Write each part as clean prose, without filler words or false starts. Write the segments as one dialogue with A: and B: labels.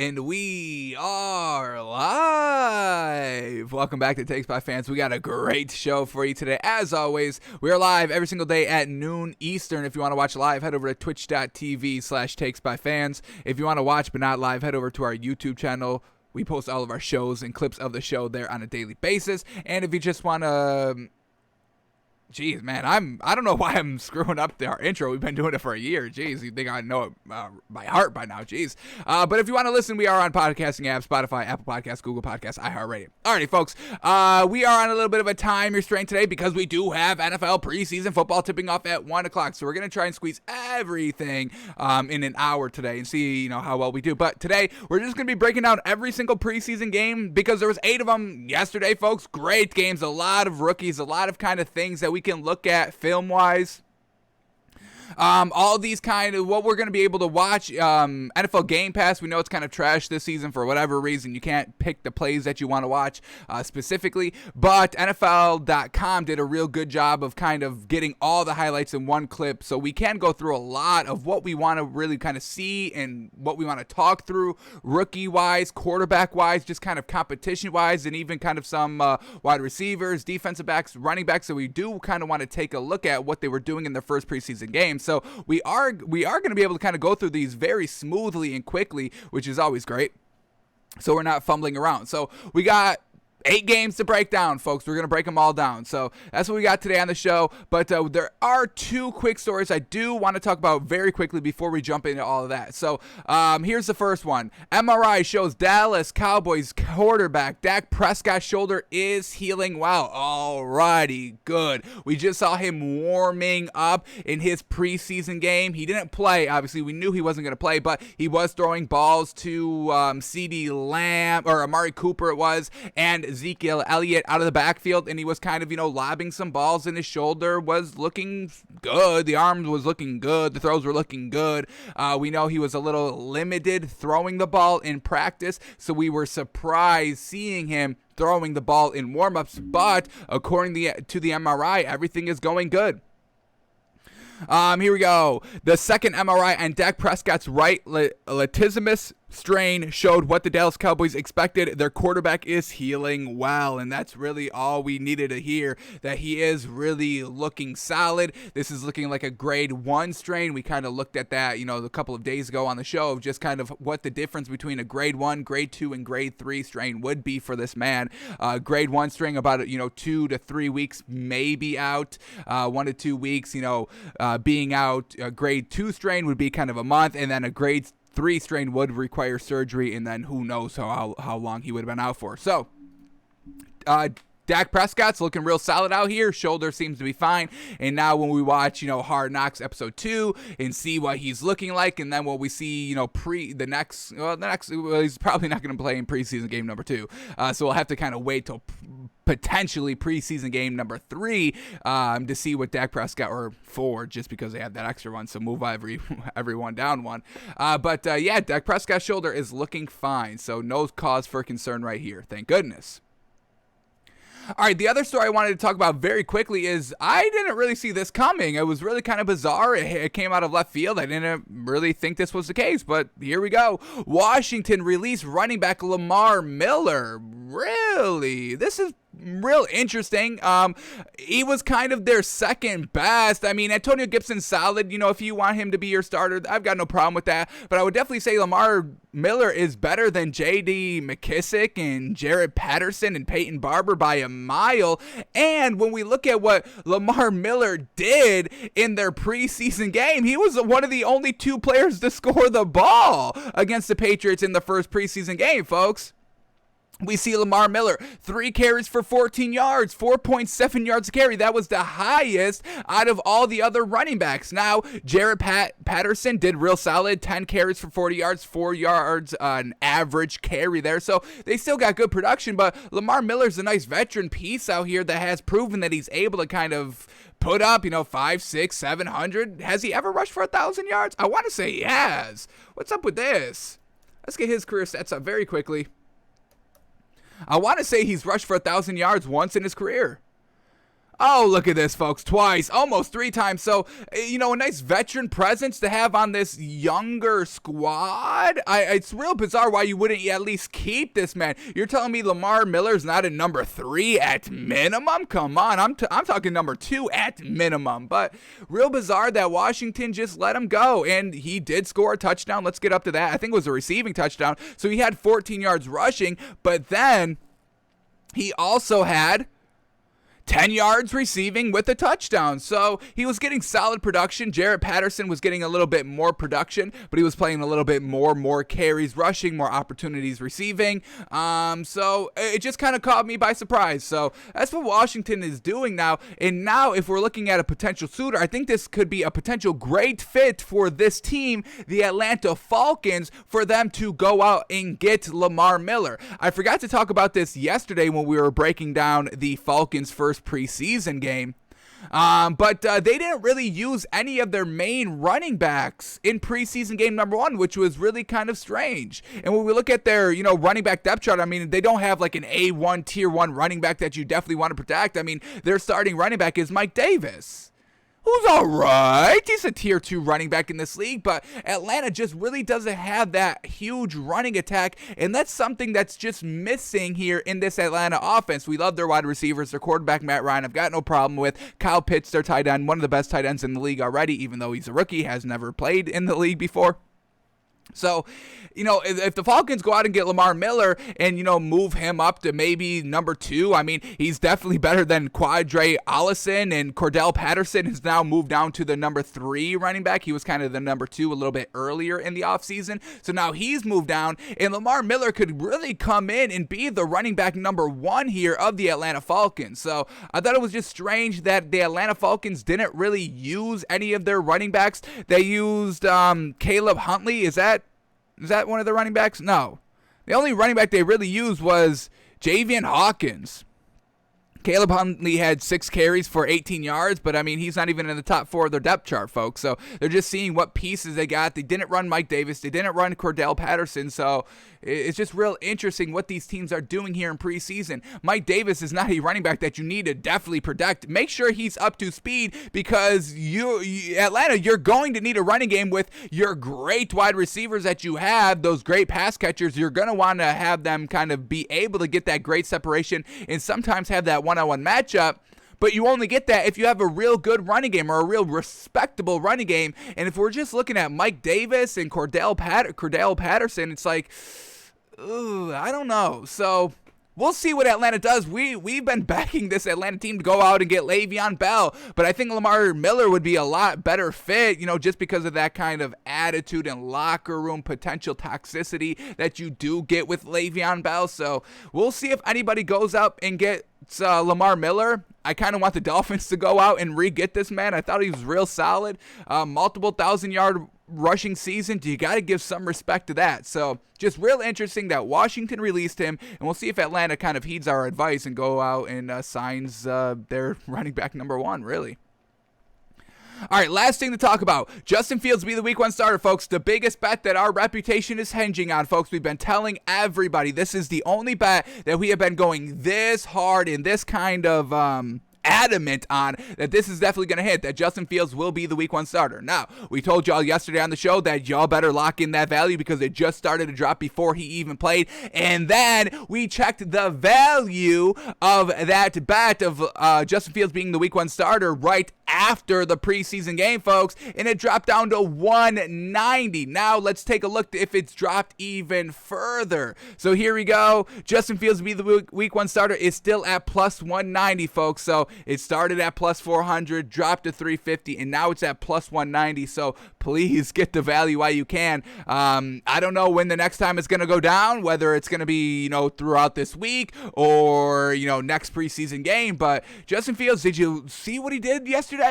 A: And we are live. Welcome back to Takes by Fans. We got a great show for you today. As always, we are live every single day at noon Eastern. If you want to watch live, head over to twitch.tv/takesbyfans. If you want to watch but not live, head over to our YouTube channel. We post all of our shows and clips of the show there on a daily basis. And if you just want to... Jeez, man, I don't know why I'm screwing up our intro. We've been doing it for a year. Jeez, you think I know it by heart by now. Jeez. But if you want to listen, we are on podcasting apps, Spotify, Apple Podcasts, Google Podcasts, iHeartRadio. Alrighty, folks. We are on a little bit of a time restraint today because we do have NFL preseason football tipping off at 1 o'clock. So we're going to try and squeeze everything in an hour today and see, how well we do. But today, we're just going to be breaking down every single preseason game because there was 8 of them yesterday, folks. Great games, a lot of rookies, a lot of kind of things that we can look at film-wise. All these kind of what we're going to be able to watch. NFL Game Pass, we know it's kind of trash this season for whatever reason. You can't pick the plays that you want to watch specifically, but NFL.com did a real good job of kind of getting all the highlights in one clip, so we can go through a lot of what we want to really kind of see and what we want to talk through rookie-wise, quarterback-wise, just kind of competition-wise, and even kind of some wide receivers, defensive backs, running backs. So we do kind of want to take a look at what they were doing in their first preseason game. So we are going to be able to kind of go through these very smoothly and quickly, which is always great. So we're not fumbling around. So we got 8 games to break down, folks. We're going to break them all down. So that's what we got today on the show. But there are 2 quick stories I do want to talk about very quickly before we jump into all of that. So here's the first one. MRI shows Dallas Cowboys quarterback Dak Prescott's shoulder is healing well. Alrighty, good. We just saw him warming up in his preseason game. He didn't play. Obviously, we knew he wasn't going to play, but he was throwing balls to CeeDee Lamb, or Amari Cooper it was, and Ezekiel Elliott out of the backfield, and he was kind of, lobbing some balls, and his shoulder was looking good. The arm was looking good. The throws were looking good. We know he was a little limited throwing the ball in practice, so we were surprised seeing him throwing the ball in warm-ups, but according to the MRI, everything is going good. Here we go. The second MRI on Dak Prescott's right latissimus strain showed what the Dallas Cowboys expected. Their quarterback is healing well, and that's really all we needed to hear, that he is really looking solid. This is looking like a grade 1 strain. We kind of looked at that, a couple of days ago on the show, of just kind of what the difference between a grade 1, grade 2, and grade 3 strain would be for this man. Grade 1 strain about 2 to 3 weeks, maybe out, 1 to 2 weeks, being out. A grade 2 strain would be kind of a month, and then a grade 3 strain would require surgery, and then who knows how long he would have been out for. So, Dak Prescott's looking real solid out here. Shoulder seems to be fine. And now when we watch, Hard Knocks episode 2 and see what he's looking like, and then when we see, he's probably not going to play in preseason game number 2. So we'll have to kind of wait till potentially preseason game number 3 to see what Dak Prescott, or 4, just because they had that extra one, so move everyone down 1. But Dak Prescott's shoulder is looking fine, so no cause for concern right here. Thank goodness. All right, the other story I wanted to talk about very quickly is I didn't really see this coming. It was really kind of bizarre. It came out of left field. I didn't really think this was the case, but here we go. Washington released running back Lamar Miller. Really? This is real interesting. He was kind of their second best. I mean, Antonio Gibson's solid. If you want him to be your starter, I've got no problem with that. But I would definitely say Lamar Miller is better than J.D. McKissick and Jared Patterson and Peyton Barber by a mile. And when we look at what Lamar Miller did in their preseason game, he was one of the only 2 players to score the ball against the Patriots in the first preseason game, folks. We see Lamar Miller, 3 carries for 14 yards, 4.7 yards a carry. That was the highest out of all the other running backs. Now, Jared Patterson did real solid, 10 carries for 40 yards, 4 yards an average carry there. So they still got good production, but Lamar Miller's a nice veteran piece out here that has proven that he's able to kind of put up, 500, 600, 700. Has he ever rushed for 1,000 yards? I want to say he has. What's up with this? Let's get his career stats up very quickly. I want to say he's rushed for 1,000 yards once in his career. Oh, look at this, folks. Twice, almost 3 times. So, a nice veteran presence to have on this younger squad. It's real bizarre why you wouldn't at least keep this man. You're telling me Lamar Miller's not a number 3 at minimum? Come on, I'm talking number 2 at minimum. But real bizarre that Washington just let him go. And he did score a touchdown. Let's get up to that. I think it was a receiving touchdown. So he had 14 yards rushing. But then he also had 10 yards receiving with a touchdown. So he was getting solid production. Cordell Patterson was getting a little bit more production, but he was playing a little bit more carries rushing, more opportunities receiving. So it just kind of caught me by surprise. So that's what Washington is doing now. And now if we're looking at a potential suitor, I think this could be a potential great fit for this team, the Atlanta Falcons, for them to go out and get Lamar Miller. I forgot to talk about this yesterday when we were breaking down the Falcons' first preseason game. But they didn't really use any of their main running backs in preseason game number 1, which was really kind of strange. And when we look at their, running back depth chart, I mean, they don't have like an A1 tier 1 running back that you definitely want to protect. I mean, their starting running back is Mike Davis, who's all right. He's a tier 2 running back in this league, but Atlanta just really doesn't have that huge running attack, and that's something that's just missing here in this Atlanta offense. We love their wide receivers, their quarterback, Matt Ryan. I've got no problem with Kyle Pitts, their tight end, one of the best tight ends in the league already, even though he's a rookie, has never played in the league before. So, if the Falcons go out and get Lamar Miller and, move him up to maybe number 2, I mean, he's definitely better than Quadre Allison, and Cordell Patterson has now moved down to the number 3 running back. He was kind of the number 2 a little bit earlier in the offseason. So now he's moved down, and Lamar Miller could really come in and be the running back number 1 here of the Atlanta Falcons. So I thought it was just strange that the Atlanta Falcons didn't really use any of their running backs. They used Caleb Huntley. Is that one of the running backs? No. The only running back they really used was Javian Hawkins. Caleb Huntley had 6 carries for 18 yards, but I mean, he's not even in the top 4 of their depth chart, folks. So they're just seeing what pieces they got. They didn't run Mike Davis. They didn't run Cordell Patterson. So it's just real interesting what these teams are doing here in preseason. Mike Davis is not a running back that you need to definitely protect. Make sure he's up to speed, because Atlanta, you're going to need a running game with your great wide receivers that you have, those great pass catchers. You're going to want to have them kind of be able to get that great separation and sometimes have that one-on-one matchup. But you only get that if you have a real good running game or a real respectable running game. And if we're just looking at Mike Davis and Cordell Patterson, it's like, I don't know. So we'll see what Atlanta does. We've been backing this Atlanta team to go out and get Le'Veon Bell, but I think Lamar Miller would be a lot better fit, just because of that kind of attitude and locker room potential toxicity that you do get with Le'Veon Bell. So we'll see if anybody goes up and gets Lamar Miller. I kind of want the Dolphins to go out and re-get this man. I thought he was real solid. Multiple 1,000-yard rushing season. You got to give some respect to that. So just real interesting that Washington released him, and we'll see if Atlanta kind of heeds our advice and go out and signs their running back number 1, really. All right, last thing to talk about. Justin Fields will be the week 1 starter, folks. The biggest bet that our reputation is hinging on, folks. We've been telling everybody this is the only bet that we have been going this hard in this kind of adamant on, that this is definitely going to hit, that Justin Fields will be the week 1 starter. Now, we told y'all yesterday on the show that y'all better lock in that value because it just started to drop before he even played. And then we checked the value of that bet of Justin Fields being the week 1 starter right after the preseason game, folks, and it dropped down to 190. Now let's take a look if it's dropped even further. So here we go. Justin Fields will be the week 1 starter is still at plus 190, folks. So it started at plus 400, dropped to 350, and now it's at plus 190. So please get the value while you can. I don't know when the next time it's going to go down, whether it's going to be, throughout this week or, next preseason game. But Justin Fields, did you see what he did yesterday?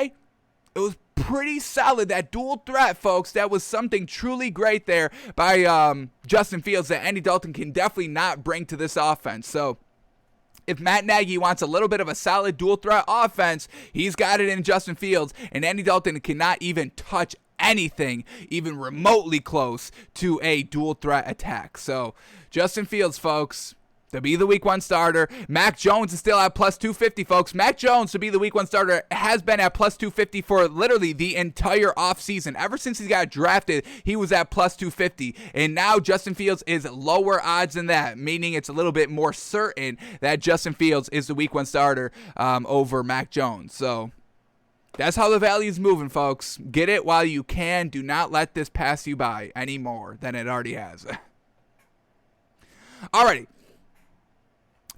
A: It was pretty solid. That dual threat, folks, that was something truly great there by Justin Fields that Andy Dalton can definitely not bring to this offense. So if Matt Nagy wants a little bit of a solid dual threat offense, he's got it in Justin Fields, and Andy Dalton cannot even touch anything even remotely close to a dual threat attack. So Justin Fields, folks, to be the week 1 starter. Mac Jones is still at plus 250, folks. Mac Jones to be the week 1 starter has been at plus 250 for literally the entire offseason. Ever since he got drafted, he was at plus 250. And now Justin Fields is lower odds than that, meaning it's a little bit more certain that Justin Fields is the week 1 starter over Mac Jones. So that's how the value is moving, folks. Get it while you can. Do not let this pass you by any more than it already has. Alrighty.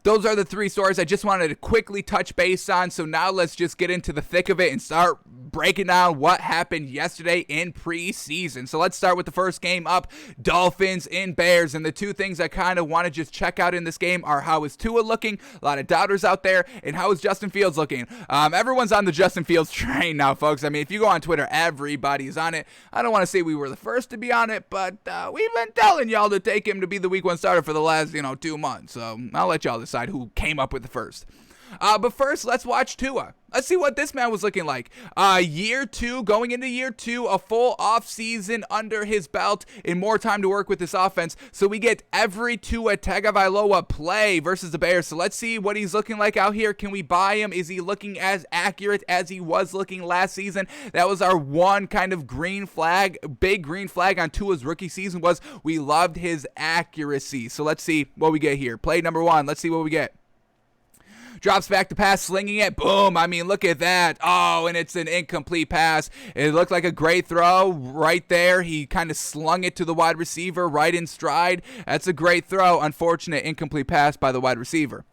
A: Those are the 3 stories I just wanted to quickly touch base on. So now let's just get into the thick of it and start breaking down what happened yesterday in preseason. So let's start with the first game up, Dolphins and Bears. And the 2 things I kind of want to just check out in this game are how is Tua looking, a lot of doubters out there, and how is Justin Fields looking. Everyone's on the Justin Fields train now, folks. I mean, if you go on Twitter, everybody's on it. I don't want to say we were the first to be on it, but we've been telling y'all to take him to be the week 1 starter for the last, 2 months. So I'll let y'all decide who came up with it first. But first, let's watch Tua. Let's see what this man was looking like. Year 2, going into year 2, a full offseason under his belt and more time to work with this offense. So we get every Tua Tagovailoa play versus the Bears. So let's see what he's looking like out here. Can we buy him? Is he looking as accurate as he was looking last season? That was our one kind of green flag, big green flag on Tua's rookie season was we loved his accuracy. So let's see what we get here. Play number 1. Let's see what we get. Drops back to pass, slinging it. Boom. I mean, look at that. Oh, and it's an incomplete pass. It looked like a great throw right there. He kind of slung it to the wide receiver right in stride. That's a great throw. Unfortunate incomplete pass by the wide receiver.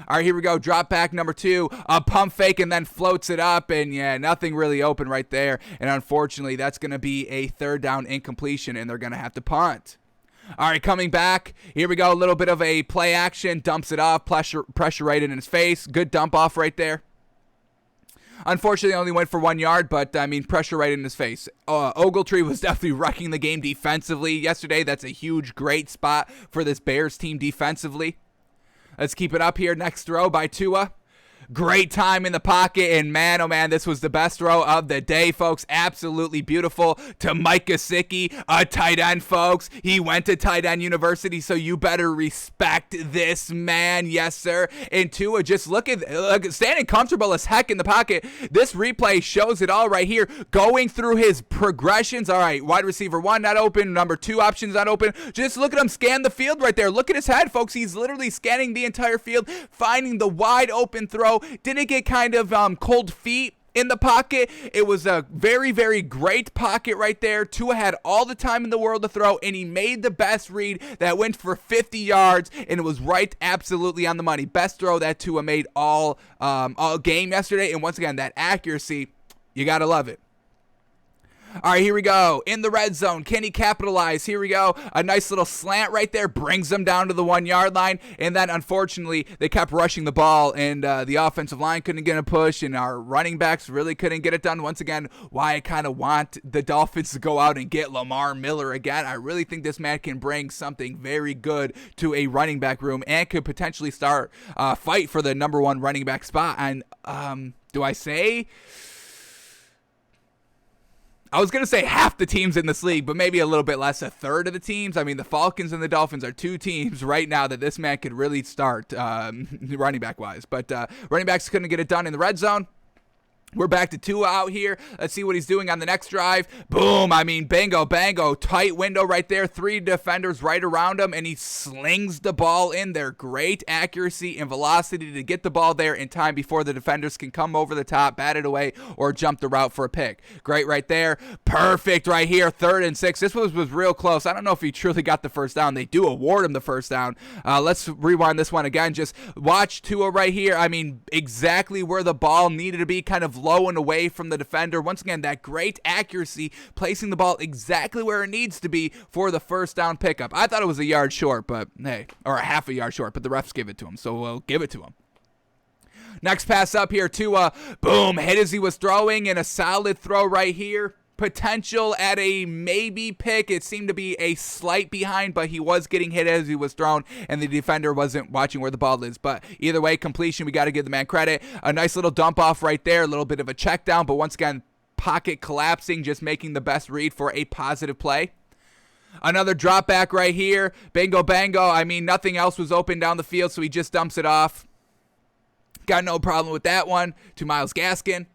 A: All right, here we go. Drop back number 2. A pump fake and then floats it up. And, yeah, nothing really open right there. And, unfortunately, that's going to be a 3rd down incompletion, and they're going to have to punt. All right, coming back. Here we go. A little bit of a play action. Dumps it off. Pressure right in his face. Good dump off right there. Unfortunately, only went for 1 yard, but, I mean, pressure right in his face. Ogletree was definitely wrecking the game defensively yesterday. That's a huge, great spot for this Bears team defensively. Let's keep it up here. Next throw by Tua. Great time in the pocket, and man, oh man, this was the best throw of the day, folks. Absolutely beautiful to Mike Gesicki, a tight end, folks. He went to tight end university, so you better respect this man, yes, sir. And Tua, just look standing comfortable as heck in the pocket. This replay shows it all right here, going through his progressions. All right, wide receiver 1 not open, number 2 options not open. Just look at him scan the field right there. Look at his head, folks. He's literally scanning the entire field, finding the wide open throw. Didn't get kind of cold feet in the pocket. It was a very, very great pocket right there. Tua had all the time in the world to throw, and he made the best read that went for 50 yards, and it was right absolutely on the money. Best throw that Tua made all game yesterday, and once again, that accuracy, you got to love it. All right, here we go. In the red zone, can he capitalize? Here we go. A nice little slant right there brings them down to the 1 yard line. And then, unfortunately, they kept rushing the ball, and the offensive line couldn't get a push, and our running backs really couldn't get it done. Once again, why I kind of want the Dolphins to go out and get Lamar Miller again. I really think this man can bring something very good to a running back room and could potentially start fight for the number 1 running back spot. And do I say... I was going to say half the teams in this league, but maybe a little bit less, a third of the teams. I mean, the Falcons and the Dolphins are 2 teams right now that this man could really start running back-wise. But running backs couldn't get it done in the red zone. We're back to Tua out here. Let's see what he's doing on the next drive. Boom. I mean, bango, bango. Tight window right there. 3 defenders right around him, and he slings the ball in there. Great accuracy and velocity to get the ball there in time before the defenders can come over the top, bat it away, or jump the route for a pick. Great right there. Perfect right here. 3rd and 6. This was real close. I don't know if he truly got the first down. They do award him the first down. Let's rewind this one again. Just watch Tua right here. I mean, exactly where the ball needed to be, kind of low and away from the defender. Once again, that great accuracy, placing the ball exactly where it needs to be for the first down pickup. I thought it was a yard short, but hey, or a half a yard short, but the refs give it to him, so we'll give it to him. Next pass up here, Tua, boom, hit as he was throwing, and a solid throw right here. Potential at a maybe pick. It seemed to be a slight behind, but he was getting hit as he was thrown, and the defender wasn't watching where the ball is. But either way, completion, we got to give the man credit. A nice little dump off right there, a little bit of a check down, but once again, pocket collapsing, just making the best read for a positive play. Another drop back right here. Bingo bango. I mean, nothing else was open down the field, so he just dumps it off. Got no problem with that one to Myles Gaskin.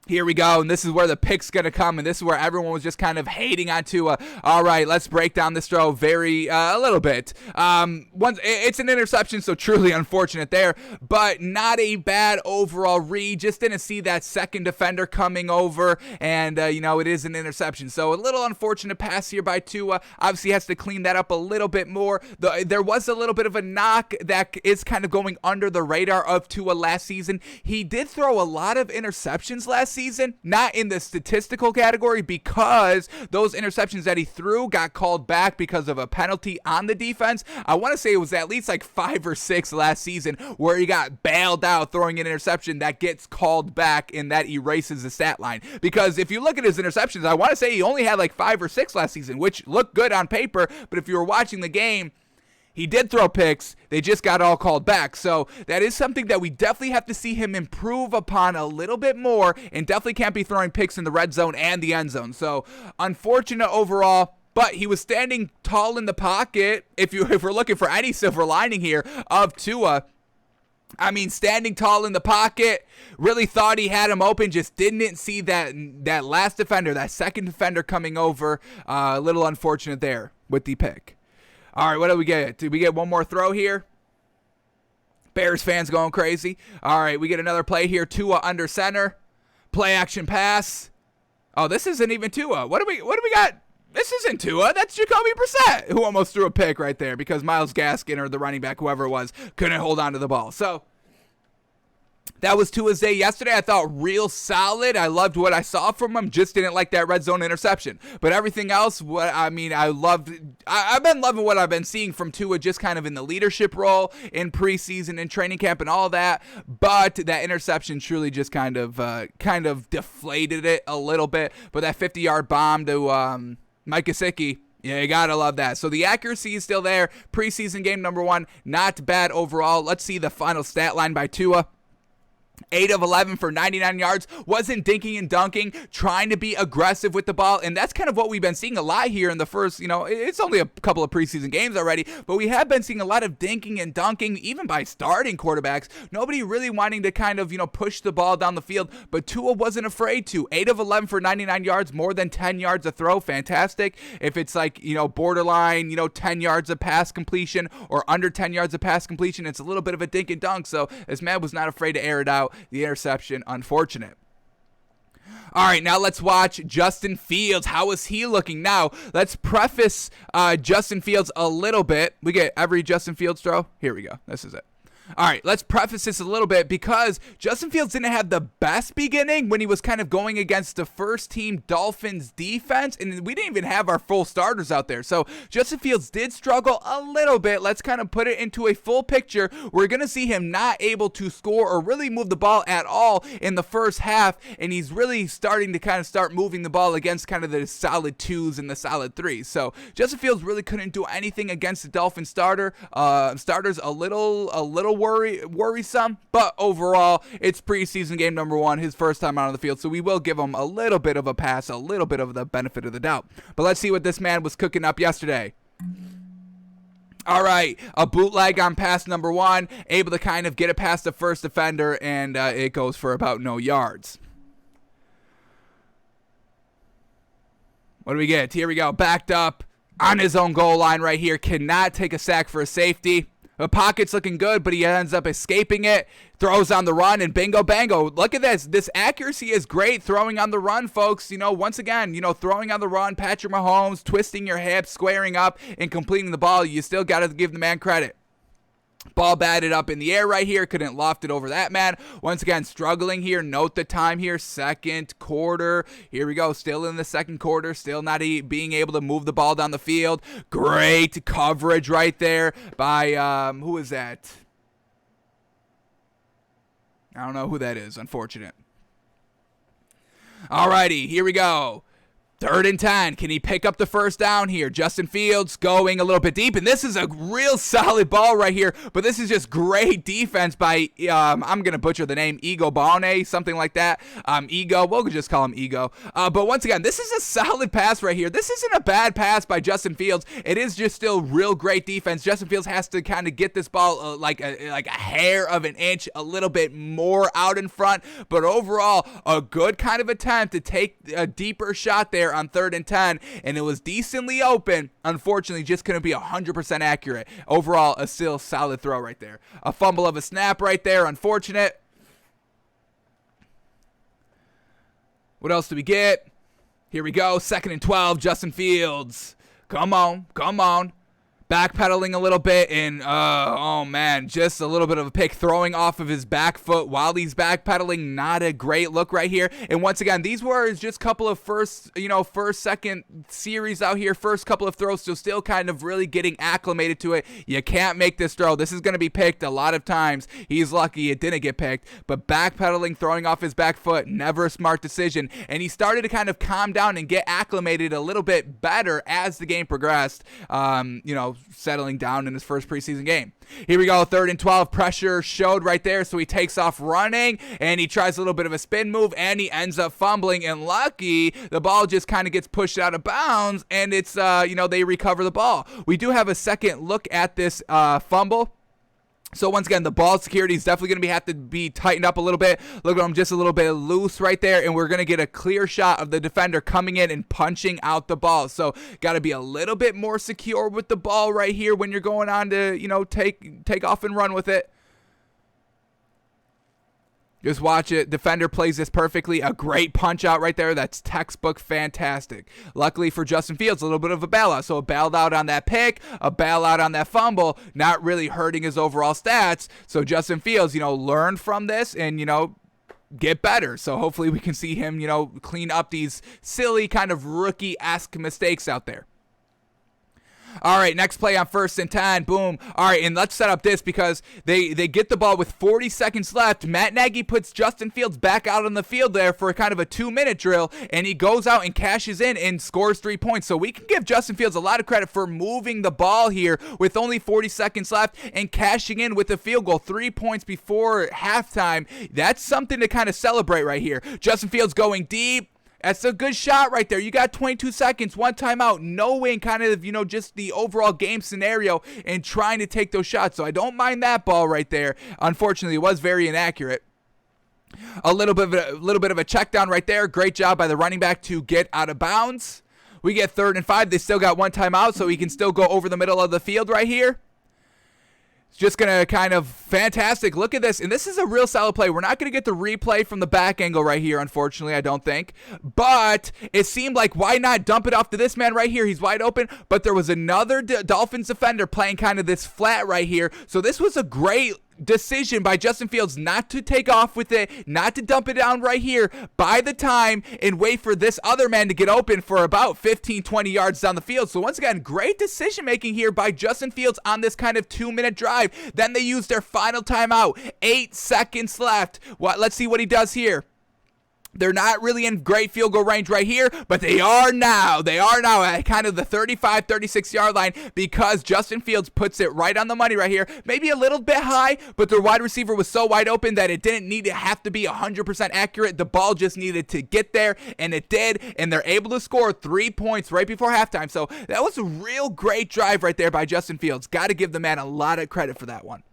A: Here we go, and this is where the pick's going to come, and this is where everyone was just kind of hating on Tua. All right, let's break down this throw a little bit. It's an interception, so truly unfortunate there, but not a bad overall read. Just didn't see that second defender coming over, and, it is an interception. So a little unfortunate pass here by Tua. Obviously has to clean that up a little bit more. There was a little bit of a knock that is kind of going under the radar of Tua last season. He did throw a lot of interceptions last season, not in the statistical category, because those interceptions that he threw got called back because of a penalty on the defense. I want to say it was at least like 5 or 6 last season where he got bailed out throwing an interception that gets called back, and that erases the stat line. Because if you look at his interceptions, I want to say he only had like 5 or 6 last season, which looked good on paper, but if you were watching the game, he did throw picks. They just got all called back. So that is something that we definitely have to see him improve upon a little bit more, and definitely can't be throwing picks in the red zone and the end zone. So unfortunate overall, but he was standing tall in the pocket. If we're looking for any silver lining here of Tua, I mean, standing tall in the pocket, really thought he had him open, just didn't see that last defender, that second defender coming over. A little unfortunate there with the pick. All right, what do we get? Did we get one more throw here? Bears fans going crazy. All right, we get another play here. Tua under center. Play action pass. Oh, this isn't even Tua. What do we got? This isn't Tua. That's Jacoby Brissett, who almost threw a pick right there because Myles Gaskin, or the running back, whoever it was, couldn't hold on to the ball. So that was Tua's day yesterday. I thought real solid. I loved what I saw from him. Just didn't like that red zone interception. But everything else, I've been loving what I've been seeing from Tua, just kind of in the leadership role in preseason and training camp and all that. But that interception truly just kind of deflated it a little bit. But that 50-yard bomb to Mike Gesicki, yeah, you gotta love that. So the accuracy is still there. Preseason game number 1, not bad overall. Let's see the final stat line by Tua. 8 of 11 for 99 yards, wasn't dinking and dunking, trying to be aggressive with the ball, and that's kind of what we've been seeing a lot here in the first, it's only a couple of preseason games already, but we have been seeing a lot of dinking and dunking, even by starting quarterbacks. Nobody really wanting to kind of, push the ball down the field, but Tua wasn't afraid to. 8 of 11 for 99 yards, more than 10 yards a throw, fantastic. If it's like, borderline, 10 yards of pass completion or under 10 yards of pass completion, it's a little bit of a dink and dunk, so this man was not afraid to air it out. The interception, unfortunate. All right, now let's watch Justin Fields. How is he looking now? Let's preface Justin Fields a little bit. We get every Justin Fields throw. Here we go. This is it. All right, let's preface this a little bit because Justin Fields didn't have the best beginning when he was kind of going against the first-team Dolphins defense, and we didn't even have our full starters out there. So Justin Fields did struggle a little bit. Let's kind of put it into a full picture. We're going to see him not able to score or really move the ball at all in the first half, and he's really starting to kind of start moving the ball against kind of the solid 2s and the solid 3s. So Justin Fields really couldn't do anything against the Dolphins starters. A little worrisome, but overall, it's preseason game number 1, his first time out on the field, so we will give him a little bit of a pass, a little bit of the benefit of the doubt. But let's see what this man was cooking up yesterday. All right, a bootleg on pass number 1, able to kind of get it past the first defender, and it goes for about no yards. What do we get? Here we go, backed up on his own goal line right here, cannot take a sack for a safety. The pocket's looking good, but he ends up escaping it. Throws on the run, and bingo bango. Look at this. This accuracy is great throwing on the run, folks. Once again, throwing on the run, Patrick Mahomes, twisting your hips, squaring up, and completing the ball. You still got to give the man credit. Ball batted up in the air right here. Couldn't loft it over that man. Once again, struggling here. Note the time here. Second quarter. Here we go. Still in the second quarter. Still not being able to move the ball down the field. Great coverage right there by, who is that? I don't know who that is. Unfortunate. Alrighty. Here we go. 3rd and 10. Can he pick up the first down here? Justin Fields going a little bit deep, and this is a real solid ball right here, but this is just great defense by, I'm going to butcher the name, Ego Bone, something like that. Ego, we'll just call him Ego. But once again, this is a solid pass right here. This isn't a bad pass by Justin Fields. It is just still real great defense. Justin Fields has to kind of get this ball like a hair of an inch, a little bit more out in front, but overall, a good kind of attempt to take a deeper shot there on 3rd and 10, and it was decently open. Unfortunately, just couldn't be 100% accurate. Overall, a still solid throw right there. A fumble of a snap right there. Unfortunate. What else do we get? Here we go. 2nd and 12. Justin Fields. Come on. Come on. Backpedaling a little bit, and oh man, just a little bit of a pick, throwing off of his back foot while he's backpedaling. Not a great look right here. And once again, these were just a couple of first, second series out here, first couple of throws, so still kind of really getting acclimated to it. You can't make this throw. This is going to be picked a lot of times. He's lucky it didn't get picked, but backpedaling, throwing off his back foot, never a smart decision. And he started to kind of calm down and get acclimated a little bit better as the game progressed. Settling down in his first preseason game. Here we go, 3rd and 12. Pressure showed right there, so he takes off running, and he tries a little bit of a spin move, and he ends up fumbling, and lucky, the ball just kind of gets pushed out of bounds, and it's, they recover the ball. We do have a second look at this fumble. So once again, the ball security is definitely going to have to be tightened up a little bit. Look at him, just a little bit loose right there, and we're going to get a clear shot of the defender coming in and punching out the ball. So got to be a little bit more secure with the ball right here when you're going on to, take off and run with it. Just watch it. Defender plays this perfectly. A great punch out right there. That's textbook fantastic. Luckily for Justin Fields, a little bit of a bailout. So a bailout on that pick, a bailout on that fumble, not really hurting his overall stats. So Justin Fields, learn from this and, get better. So hopefully we can see him, clean up these silly kind of rookie-esque mistakes out there. All right, next play on 1st and 10. Boom. All right, and let's set up this because they get the ball with 40 seconds left. Matt Nagy puts Justin Fields back out on the field there for kind of a 2-minute drill, and he goes out and cashes in and scores 3 points. So we can give Justin Fields a lot of credit for moving the ball here with only 40 seconds left and cashing in with a field goal 3 points before halftime. That's something to kind of celebrate right here. Justin Fields going deep. That's a good shot right there. You got 22 seconds, one timeout, knowing kind of, just the overall game scenario and trying to take those shots. So I don't mind that ball right there. Unfortunately, it was very inaccurate. A little bit of a check down right there. Great job by the running back to get out of bounds. We get 3rd and 5. They still got one timeout, so he can still go over the middle of the field right here. It's just going to kind of fantastic. Look at this. And this is a real solid play. We're not going to get the replay from the back angle right here, unfortunately, I don't think. But it seemed like why not dump it off to this man right here? He's wide open. But there was another Dolphins defender playing kind of this flat right here. So this was a great decision by Justin Fields not to take off with it, not to dump it down right here, buy the time and wait for this other man to get open for about 15-20 yards down the field. So once again, great decision making here by Justin Fields on this kind of 2-minute drive. Then they use their final timeout. 8 seconds left. Let's see what he does here. They're not really in great field goal range right here, but they are now. They are now at kind of the 35, 36-yard line because Justin Fields puts it right on the money right here. Maybe a little bit high, but their wide receiver was so wide open that it didn't need to have to be 100% accurate. The ball just needed to get there, and it did, and they're able to score 3 points right before halftime. So that was a real great drive right there by Justin Fields. Got to give the man a lot of credit for that one.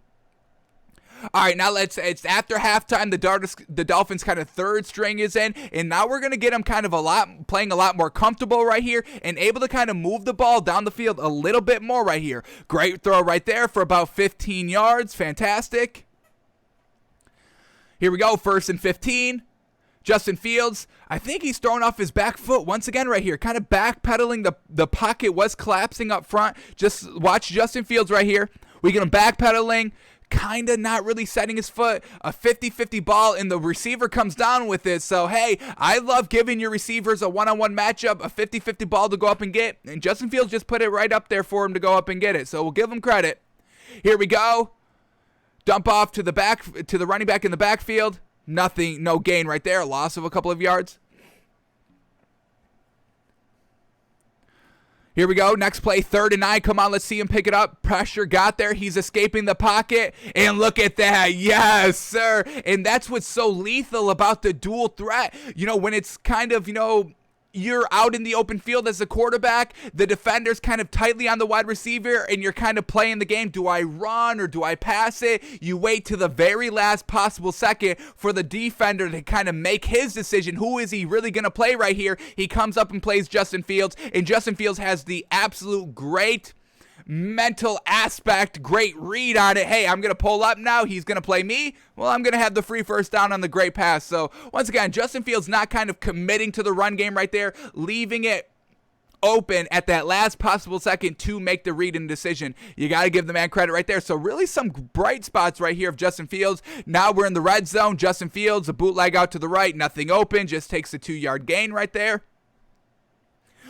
A: All right, now it's after halftime. The Dolphins kind of third string is in, and now we're going to get them kind of playing a lot more comfortable right here and able to kind of move the ball down the field a little bit more right here. Great throw right there for about 15 yards. Fantastic. Here we go, 1st and 15. Justin Fields, I think he's throwing off his back foot once again right here, kind of backpedaling. The pocket was collapsing up front. Just watch Justin Fields right here. We get him backpedaling. Kind of not really setting his foot, a 50-50 ball, and the receiver comes down with it. So, hey, I love giving your receivers a one-on-one matchup, a 50-50 ball to go up and get, and Justin Fields just put it right up there for him to go up and get it. So we'll give him credit. Here we go. Dump off to the running back in the backfield. Nothing, no gain right there, loss of a couple of yards. Here we go. Next play, 3rd and 9. Come on, let's see him pick it up. Pressure got there. He's escaping the pocket. And look at that. Yes, sir. And that's what's so lethal about the dual threat. When it's kind of, you're out in the open field as a quarterback, the defender's kind of tightly on the wide receiver, and you're kind of playing the game. Do I run or do I pass it? You wait to the very last possible second for the defender to kind of make his decision. Who is he really going to play right here? He comes up and plays Justin Fields, and Justin Fields has the absolute great mental aspect, great read on it. Hey, I'm going to pull up now. He's going to play me. Well, I'm going to have the free first down on the great pass. So, once again, Justin Fields not kind of committing to the run game right there, leaving it open at that last possible second to make the read and decision. You got to give the man credit right there. So, really some bright spots right here of Justin Fields. Now we're in the red zone. Justin Fields, a bootleg out to the right, nothing open, just takes a 2-yard gain right there.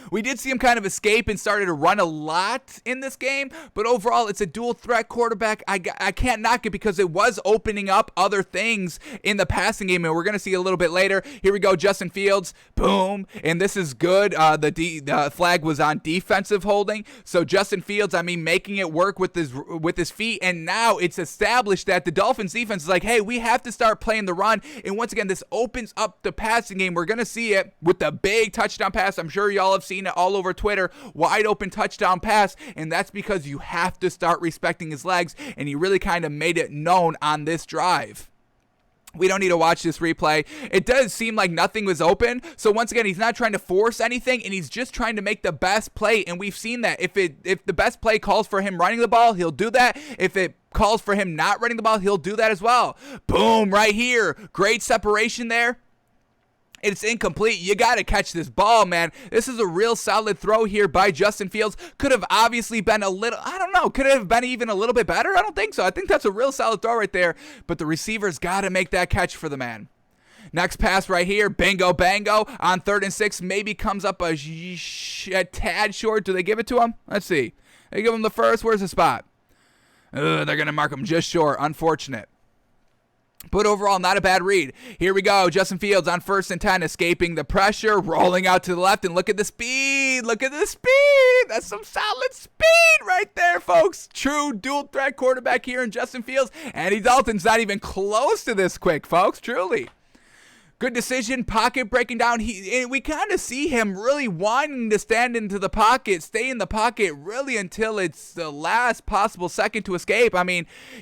A: We did see him kind of escape and started to run a lot in this game, but overall, it's a dual threat quarterback. I can't knock it because it was opening up other things in the passing game, and we're going to see a little bit later. Here we go, Justin Fields, boom, and this is good. The flag was on defensive holding, so Justin Fields, making it work with his feet, and now it's established that the Dolphins defense is like, hey, we have to start playing the run, and once again, this opens up the passing game. We're going to see it with the big touchdown pass. I'm sure y'all have seen it all over Twitter, wide open touchdown pass, and that's because you have to start respecting his legs, and he really kind of made it known on this drive. We don't need to watch this replay. It does seem like nothing was open, so once again, he's not trying to force anything, and he's just trying to make the best play, and we've seen that. If the best play calls for him running the ball, he'll do that. If it calls for him not running the ball, he'll do that as well. Boom, right here. Great separation there. It's incomplete. You got to catch this ball, man. This is a real solid throw here by Justin Fields. Could have obviously been a little, I don't know, could have been even a little bit better. I don't think so. I think that's a real solid throw right there, but the receiver's got to make that catch for the man. Next pass right here, bingo, bango, on 3rd and 6, maybe comes up a tad short. Do they give it to him? Let's see. They give him the first. Where's the spot? They're going to mark him just short. Unfortunate. But overall, not a bad read. Here we go. Justin Fields on 1st and 10, escaping the pressure, rolling out to the left, and look at the speed. Look at the speed. That's some solid speed right there, folks. True dual threat quarterback here in Justin Fields. Andy Dalton's not even close to this quick, folks. Truly. Good decision, pocket breaking down. We kind of see him really wanting to stand into the pocket, stay in the pocket really until it's the last possible second to escape.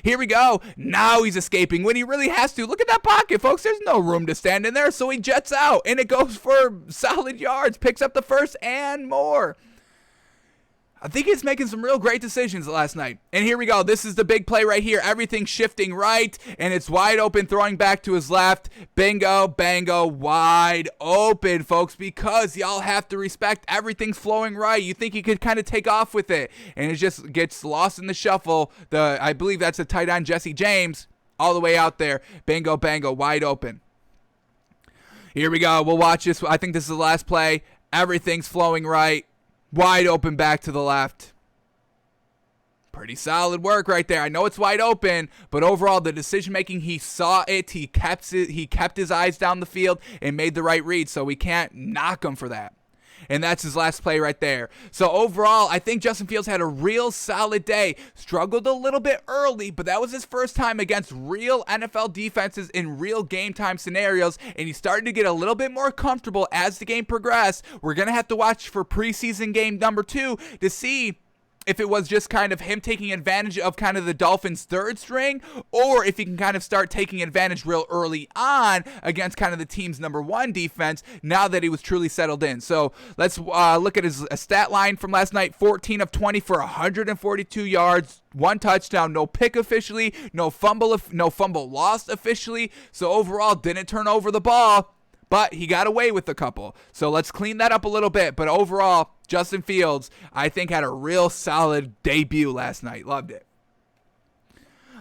A: Here we go. Now he's escaping when he really has to. Look at that pocket, folks. There's no room to stand in there, so he jets out, and it goes for solid yards, picks up the first and more. I think he's making some real great decisions last night. And here we go. This is the big play right here. Everything's shifting right, and it's wide open, throwing back to his left. Bingo, bango, wide open, folks, because y'all have to respect everything's flowing right. You think he could kind of take off with it, and it just gets lost in the shuffle. I believe that's a tight end, Jesse James, all the way out there. Bingo, bango, wide open. Here we go. We'll watch this. I think this is the last play. Everything's flowing right. Wide open back to the left. Pretty solid work right there. I know it's wide open, but overall the decision making, he saw it. He kept his eyes down the field and made the right read, so we can't knock him for that. And that's his last play right there. So overall, I think Justin Fields had a real solid day. Struggled a little bit early, but that was his first time against real NFL defenses in real game time scenarios, and he started to get a little bit more comfortable as the game progressed. We're going to have to watch for preseason game number 2 to see if it was just kind of him taking advantage of kind of the Dolphins' third string, or if he can kind of start taking advantage real early on against kind of the team's number 1 defense now that he was truly settled in. So let's look at his stat line from last night. 14 of 20 for 142 yards, 1 touchdown, no pick officially, no fumble lost officially. So overall, didn't turn over the ball, but he got away with a couple. So let's clean that up a little bit. But overall, Justin Fields, I think, had a real solid debut last night. Loved it.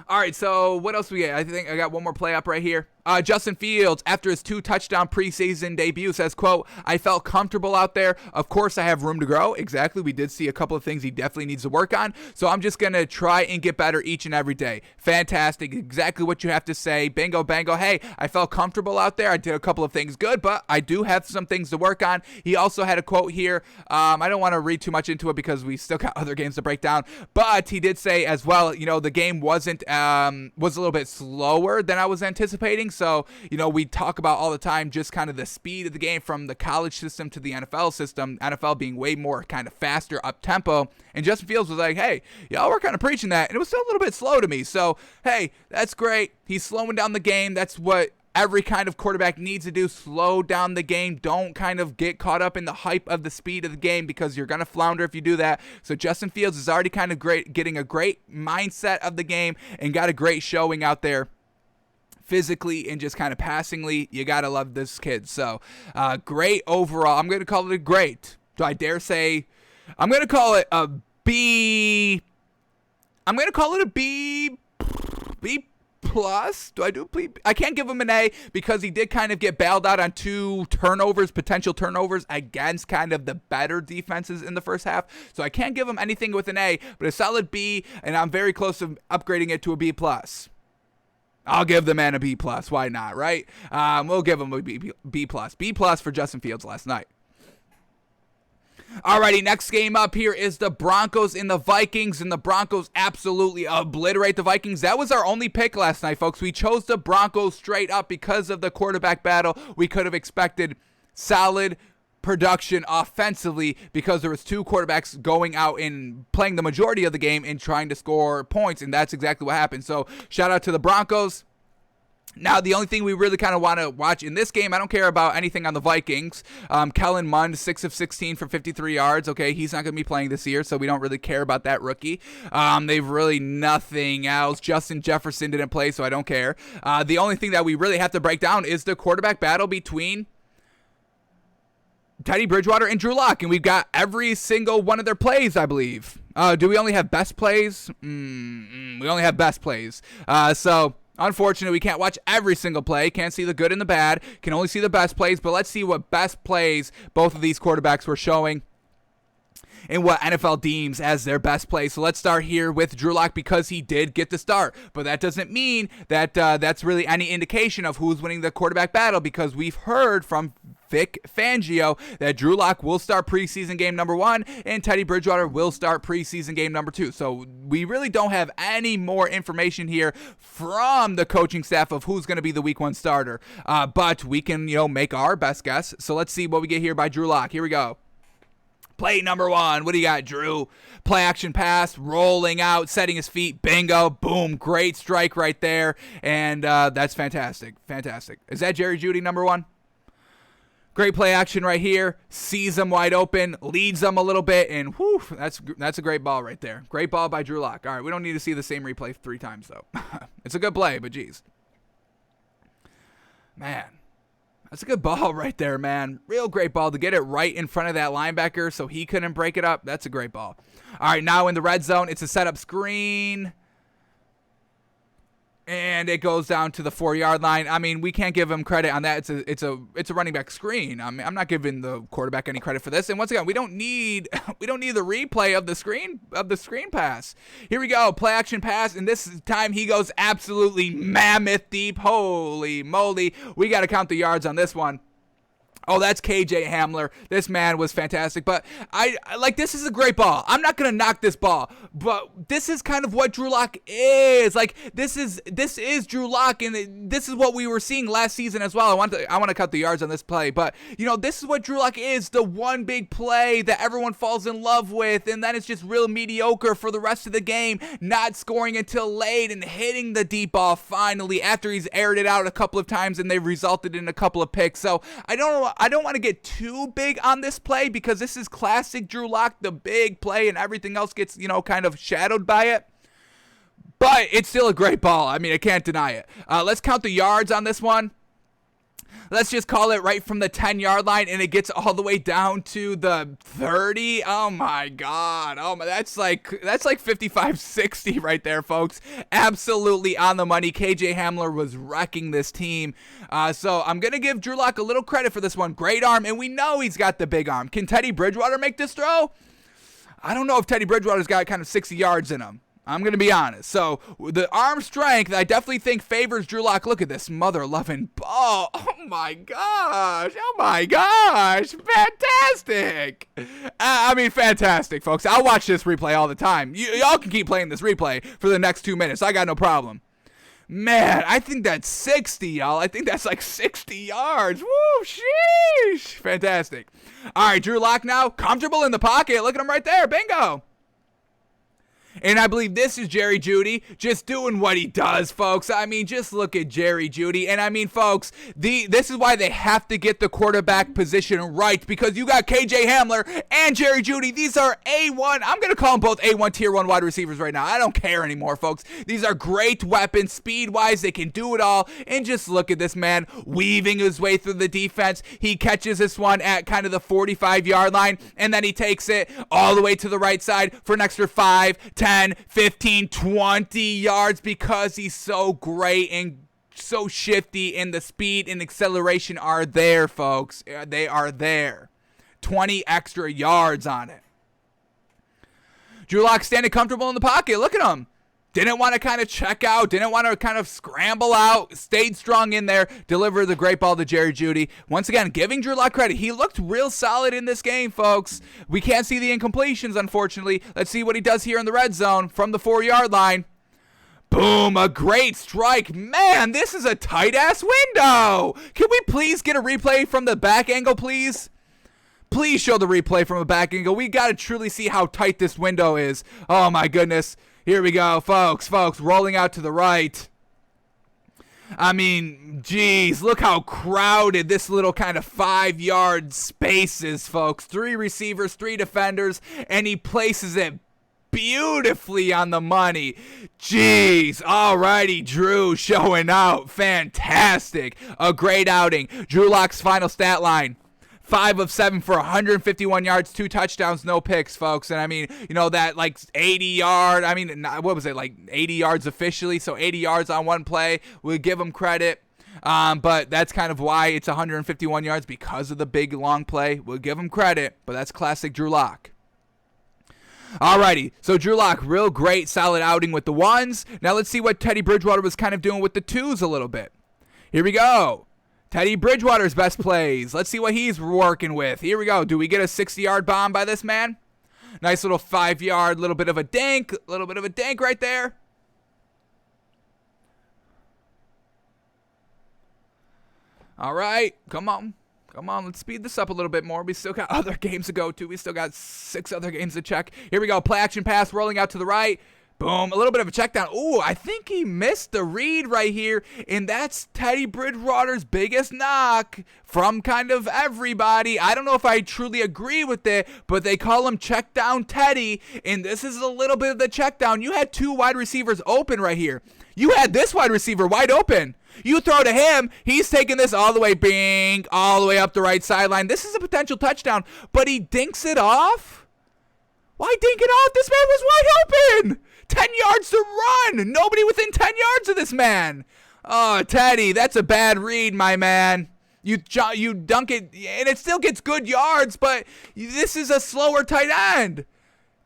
A: All right, so what else we get? I think I got one more play up right here. Justin Fields, after his 2 touchdown preseason debut, says, quote, I felt comfortable out there. Of course, I have room to grow. Exactly. We did see a couple of things he definitely needs to work on. So I'm just going to try and get better each and every day. Fantastic. Exactly what you have to say. Bingo, bango. Hey, I felt comfortable out there. I did a couple of things good, but I do have some things to work on. He also had a quote here. I don't want to read too much into it because we still got other games to break down, but he did say as well, the game was a little bit slower than I was anticipating. So, we talk about all the time just kind of the speed of the game from the college system to the NFL system, NFL being way more kind of faster, up-tempo. And Justin Fields was like, hey, y'all were kind of preaching that, and it was still a little bit slow to me. So, hey, that's great. He's slowing down the game. That's what every kind of quarterback needs to do. Slow down the game. Don't kind of get caught up in the hype of the speed of the game because you're going to flounder if you do that. So Justin Fields is already kind of getting a great mindset of the game and got a great showing out there. Physically and just kind of passingly, you got to love this kid. So, great overall. I'm going to call it a great. Do I dare say? I'm going to call it a B. I'm going to call it a B plus. Do I do B? I can't give him an A because he did kind of get bailed out on 2 turnovers, potential turnovers against kind of the better defenses in the first half. So I can't give him anything with an A, but a solid B, and I'm very close to upgrading it to a B plus. I'll give the man a B plus. Why not, right? We'll give him a B plus. B plus for Justin Fields last night. Alrighty, next game up here is the Broncos and the Vikings, and the Broncos absolutely obliterate the Vikings. That was our only pick last night, folks. We chose the Broncos straight up because of the quarterback battle. We could have expected solid production offensively because there was 2 quarterbacks going out and playing the majority of the game and trying to score points, and that's exactly what happened. So shout out to the Broncos. Now, the only thing we really kind of want to watch in this game, I don't care about anything on the Vikings. Kellen Mond, 6 of 16 for 53 yards. Okay, he's not going to be playing this year, so we don't really care about that rookie. They've really nothing else. Justin Jefferson didn't play, so I don't care. The only thing that we really have to break down is the quarterback battle between Teddy Bridgewater and Drew Lock, and we've got every single one of their plays, I believe. Do we only have best plays? We only have best plays. So, unfortunately, we can't watch every single play. Can't see the good and the bad. Can only see the best plays, but let's see what best plays both of these quarterbacks were showing and what NFL deems as their best play. So let's start here with Drew Lock because he did get the start. But that doesn't mean that that's really any indication of who's winning the quarterback battle because we've heard from Vic Fangio that Drew Lock will start preseason game number 1 and Teddy Bridgewater will start preseason game number 2. So we really don't have any more information here from the coaching staff of who's going to be the week 1 starter. But we can, make our best guess. So let's see what we get here by Drew Lock. Here we go. Play number 1. What do you got, Drew? Play action pass, rolling out, setting his feet. Bingo. Boom. Great strike right there. And that's fantastic. Fantastic. Is that Jerry Judy number 1? Great play action right here. Sees him wide open, leads them a little bit, and whew, that's a great ball right there. Great ball by Drew Lock. All right, we don't need to see the same replay 3 times, though. It's a good play, but geez. Man. That's a good ball right there, man. Real great ball to get it right in front of that linebacker so he couldn't break it up. That's a great ball. All right, now in the red zone, it's a setup screen. And it goes down to the 4-yard line. I mean, we can't give him credit on that. It's a running back screen. I mean, I'm not giving the quarterback any credit for this. And once again, we don't need the replay of the screen pass. Here we go, play action pass, and this time he goes absolutely mammoth deep. Holy moly, we got to count the yards on this one. Oh, that's KJ Hamler. This man was fantastic. But I like, this is a great ball. I'm not going to knock this ball, but this is kind of what Drew Lock is. Like, this is Drew Lock, and this is what we were seeing last season as well. I want to cut the yards on this play, but this is what Drew Lock is, the one big play that everyone falls in love with, and then it's just real mediocre for the rest of the game, not scoring until late and hitting the deep ball finally after he's aired it out a couple of times and they've resulted in a couple of picks. So I don't want to get too big on this play because this is classic Drew Lock, the big play, and everything else gets, kind of shadowed by it. But it's still a great ball. I mean, I can't deny it. Let's count the yards on this one. let's just call it right from the 10-yard line, and it gets all the way down to the 30. Oh my God. Oh my, that's like 55-60 right there, folks. Absolutely on the money. KJ Hamler was wrecking this team. So I'm going to give Drew Lock a little credit for this one. Great arm, and we know he's got the big arm. Can Teddy Bridgewater make this throw? I don't know if Teddy Bridgewater's got kind of 60 yards in him. I'm going to be honest. So the arm strength, I definitely think favors Drew Lock. Look at this mother-loving ball. Oh, my gosh. Oh, my gosh. Fantastic. I mean, fantastic, folks. I'll watch this replay all the time. Y'all can keep playing this replay for the next 2 minutes. I got no problem. Man, I think that's 60, y'all. I think that's like 60 yards. Woo, sheesh. Fantastic. All right, Drew Lock now. Comfortable in the pocket. Look at him right there. Bingo. And I believe this is Jerry Judy just doing what he does, folks. I mean, just look at Jerry Judy. And I mean, folks, this is why they have to get the quarterback position right, because you got KJ Hamler and Jerry Judy. These are A1. I'm going to call them both A1 tier 1 wide receivers right now. I don't care anymore, folks. These are great weapons. Speed-wise, they can do it all. And just look at this man weaving his way through the defense. He catches this one at kind of the 45-yard line, and then he takes it all the way to the right side for an extra 5, 10, 15, 20 yards because he's so great and so shifty, and the speed and acceleration are there, folks. They are there. 20 extra yards on it. Drew Lock standing comfortable in the pocket. Look at him. Didn't want to kind of check out. Didn't want to kind of scramble out. Stayed strong in there. Delivered the great ball to Jerry Judy. Once again, giving Drew Lock credit. He looked real solid in this game, folks. We can't see the incompletions, unfortunately. Let's see what he does here in the red zone from the 4-yard line. Boom, a great strike. Man, this is a tight-ass window. Can we please get a replay from the back angle, please? Please show the replay from a back angle. We got to truly see how tight this window is. Oh, my goodness. Here we go, folks, rolling out to the right. I mean, geez, look how crowded this little kind of 5-yard space is, folks. 3 receivers, 3 defenders, and he places it beautifully on the money. Jeez, alrighty, Drew showing out. Fantastic. A great outing. Drew Lock's final stat line. 5 of 7 for 151 yards, 2 touchdowns, no picks, folks. And I mean, you know, that like 80-yard, I mean, what was it, like 80 yards officially? So 80 yards on one play. We'll give him credit. But that's kind of why it's 151 yards, because of the big long play. We'll give him credit, but that's classic Drew Lock. Alrighty, so Drew Lock, real great, solid outing with the 1s. Now let's see what Teddy Bridgewater was kind of doing with the 2s a little bit. Here we go. Teddy Bridgewater's best plays. Let's see what he's working with. Here we go. Do we get a 60-yard bomb by this man? Nice little 5-yard, little bit of a dink right there. All right, come on, let's speed this up a little bit more. We still got other games to go to. We still got 6 other games to check. Here we go, play action pass, rolling out to the right. Boom, a little bit of a check down. Ooh, I think he missed the read right here, and that's Teddy Bridgewater's biggest knock from kind of everybody. I don't know if I truly agree with it, but they call him check down Teddy, and this is a little bit of the check down. You had 2 wide receivers open right here. You had this wide receiver wide open. You throw to him, he's taking this all the way, bing, all the way up the right sideline. This is a potential touchdown, but he dinks it off? Why dink it off? This man was wide open. 10 yards to run. Nobody within 10 yards of this man. Oh, Teddy, that's a bad read, my man. You dunk it, and it still gets good yards, but this is a slower tight end.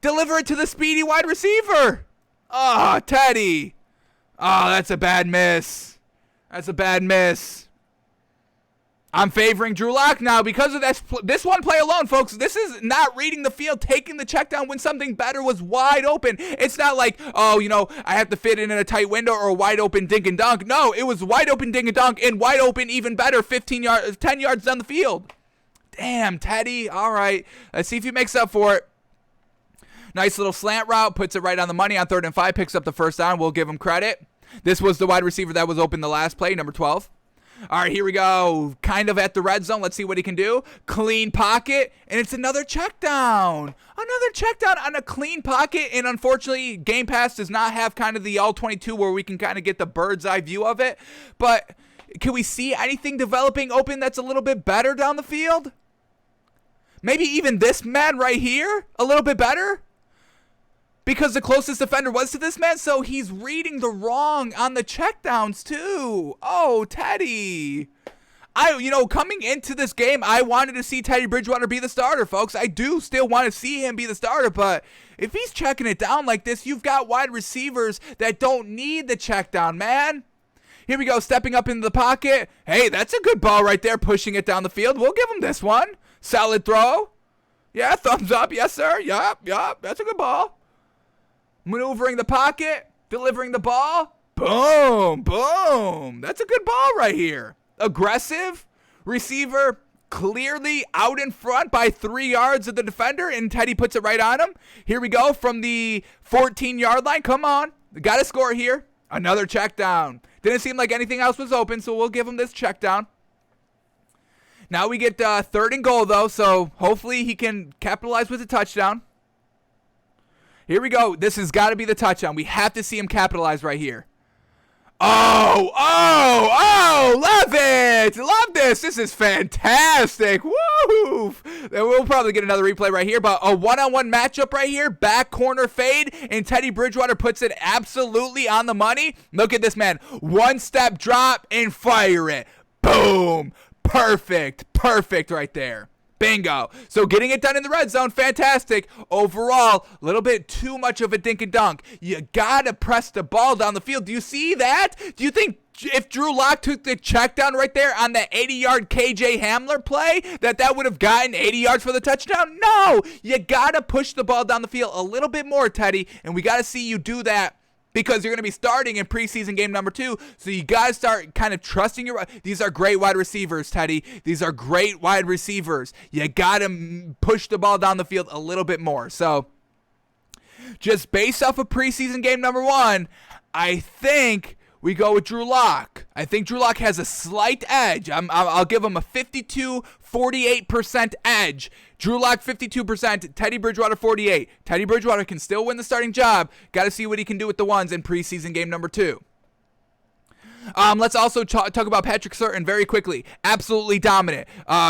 A: Deliver it to the speedy wide receiver. Oh, Teddy. Oh, that's a bad miss. That's a bad miss. I'm favoring Drew Lock now because of this one play alone, folks. This is not reading the field, taking the check down when something better was wide open. It's not like, oh, you know, I have to fit in a tight window or a wide open dink and dunk. No, it was wide open dink and dunk, and wide open even better, 10 yards down the field. Damn, Teddy. All right. Let's see if he makes up for it. Nice little slant route, puts it right on the money on 3rd and 5, picks up the first down. We'll give him credit. This was the wide receiver that was open the last play, number 12. All right, here we go. Kind of at the red zone. Let's see what he can do. Clean pocket, and it's another check down. Another check down on a clean pocket, and unfortunately, Game Pass does not have kind of the all-22 where we can kind of get the bird's eye view of it. But Can we see anything developing open that's a little bit better down the field? Maybe even this man right here, a little bit better? Because the closest defender was to this man, so he's reading the wrong on the checkdowns too. Oh, Teddy. Coming into this game, I wanted to see Teddy Bridgewater be the starter, folks. I do still want to see him be the starter, but if he's checking it down like this, you've got wide receivers that don't need the check down, man. Here we go, stepping up into the pocket. Hey, that's a good ball right there, pushing it down the field. We'll give him this one. Solid throw. Yeah, thumbs up. Yes, sir. Yup. That's a good ball. Maneuvering the pocket, delivering the ball. Boom. That's a good ball right here. Aggressive receiver, clearly out in front by 3 yards of the defender, and Teddy puts it right on him. Here we go from the 14-yard line. Come on. Got to score here. Another check down. Didn't seem like anything else was open, so we'll give him this check down. Now we get 3rd and goal, though, so hopefully he can capitalize with a touchdown. Here we go. This has got to be the touchdown. We have to see him capitalize right here. Oh, love it. Love this. This is fantastic. Woo! We'll probably get another replay right here, but a one-on-one matchup right here, back corner fade, and Teddy Bridgewater puts it absolutely on the money. Look at this, man. One-step drop and fire it. Boom. Perfect right there. Bingo. So getting it done in the red zone, fantastic. Overall, a little bit too much of a dink and dunk. You got to press the ball down the field. Do you see that? Do you think if Drew Lock took the check down right there on the 80-yard KJ Hamler play, that would have gotten 80 yards for the touchdown? No. You got to push the ball down the field a little bit more, Teddy, and we got to see you do that. Because you're going to be starting in preseason game number 2. So you got to start kind of trusting these are great wide receivers, Teddy. These are great wide receivers. You got to push the ball down the field a little bit more. So just based off of preseason game number 1, I think we go with Drew Lock. I think Drew Lock has a slight edge. I'll give him a 52-48% edge. Drew Lock 52%, Teddy Bridgewater 48%. Teddy Bridgewater can still win the starting job. Got to see what he can do with the ones in preseason game number 2. Let's also talk about Patrick Surtain very quickly. Absolutely dominant.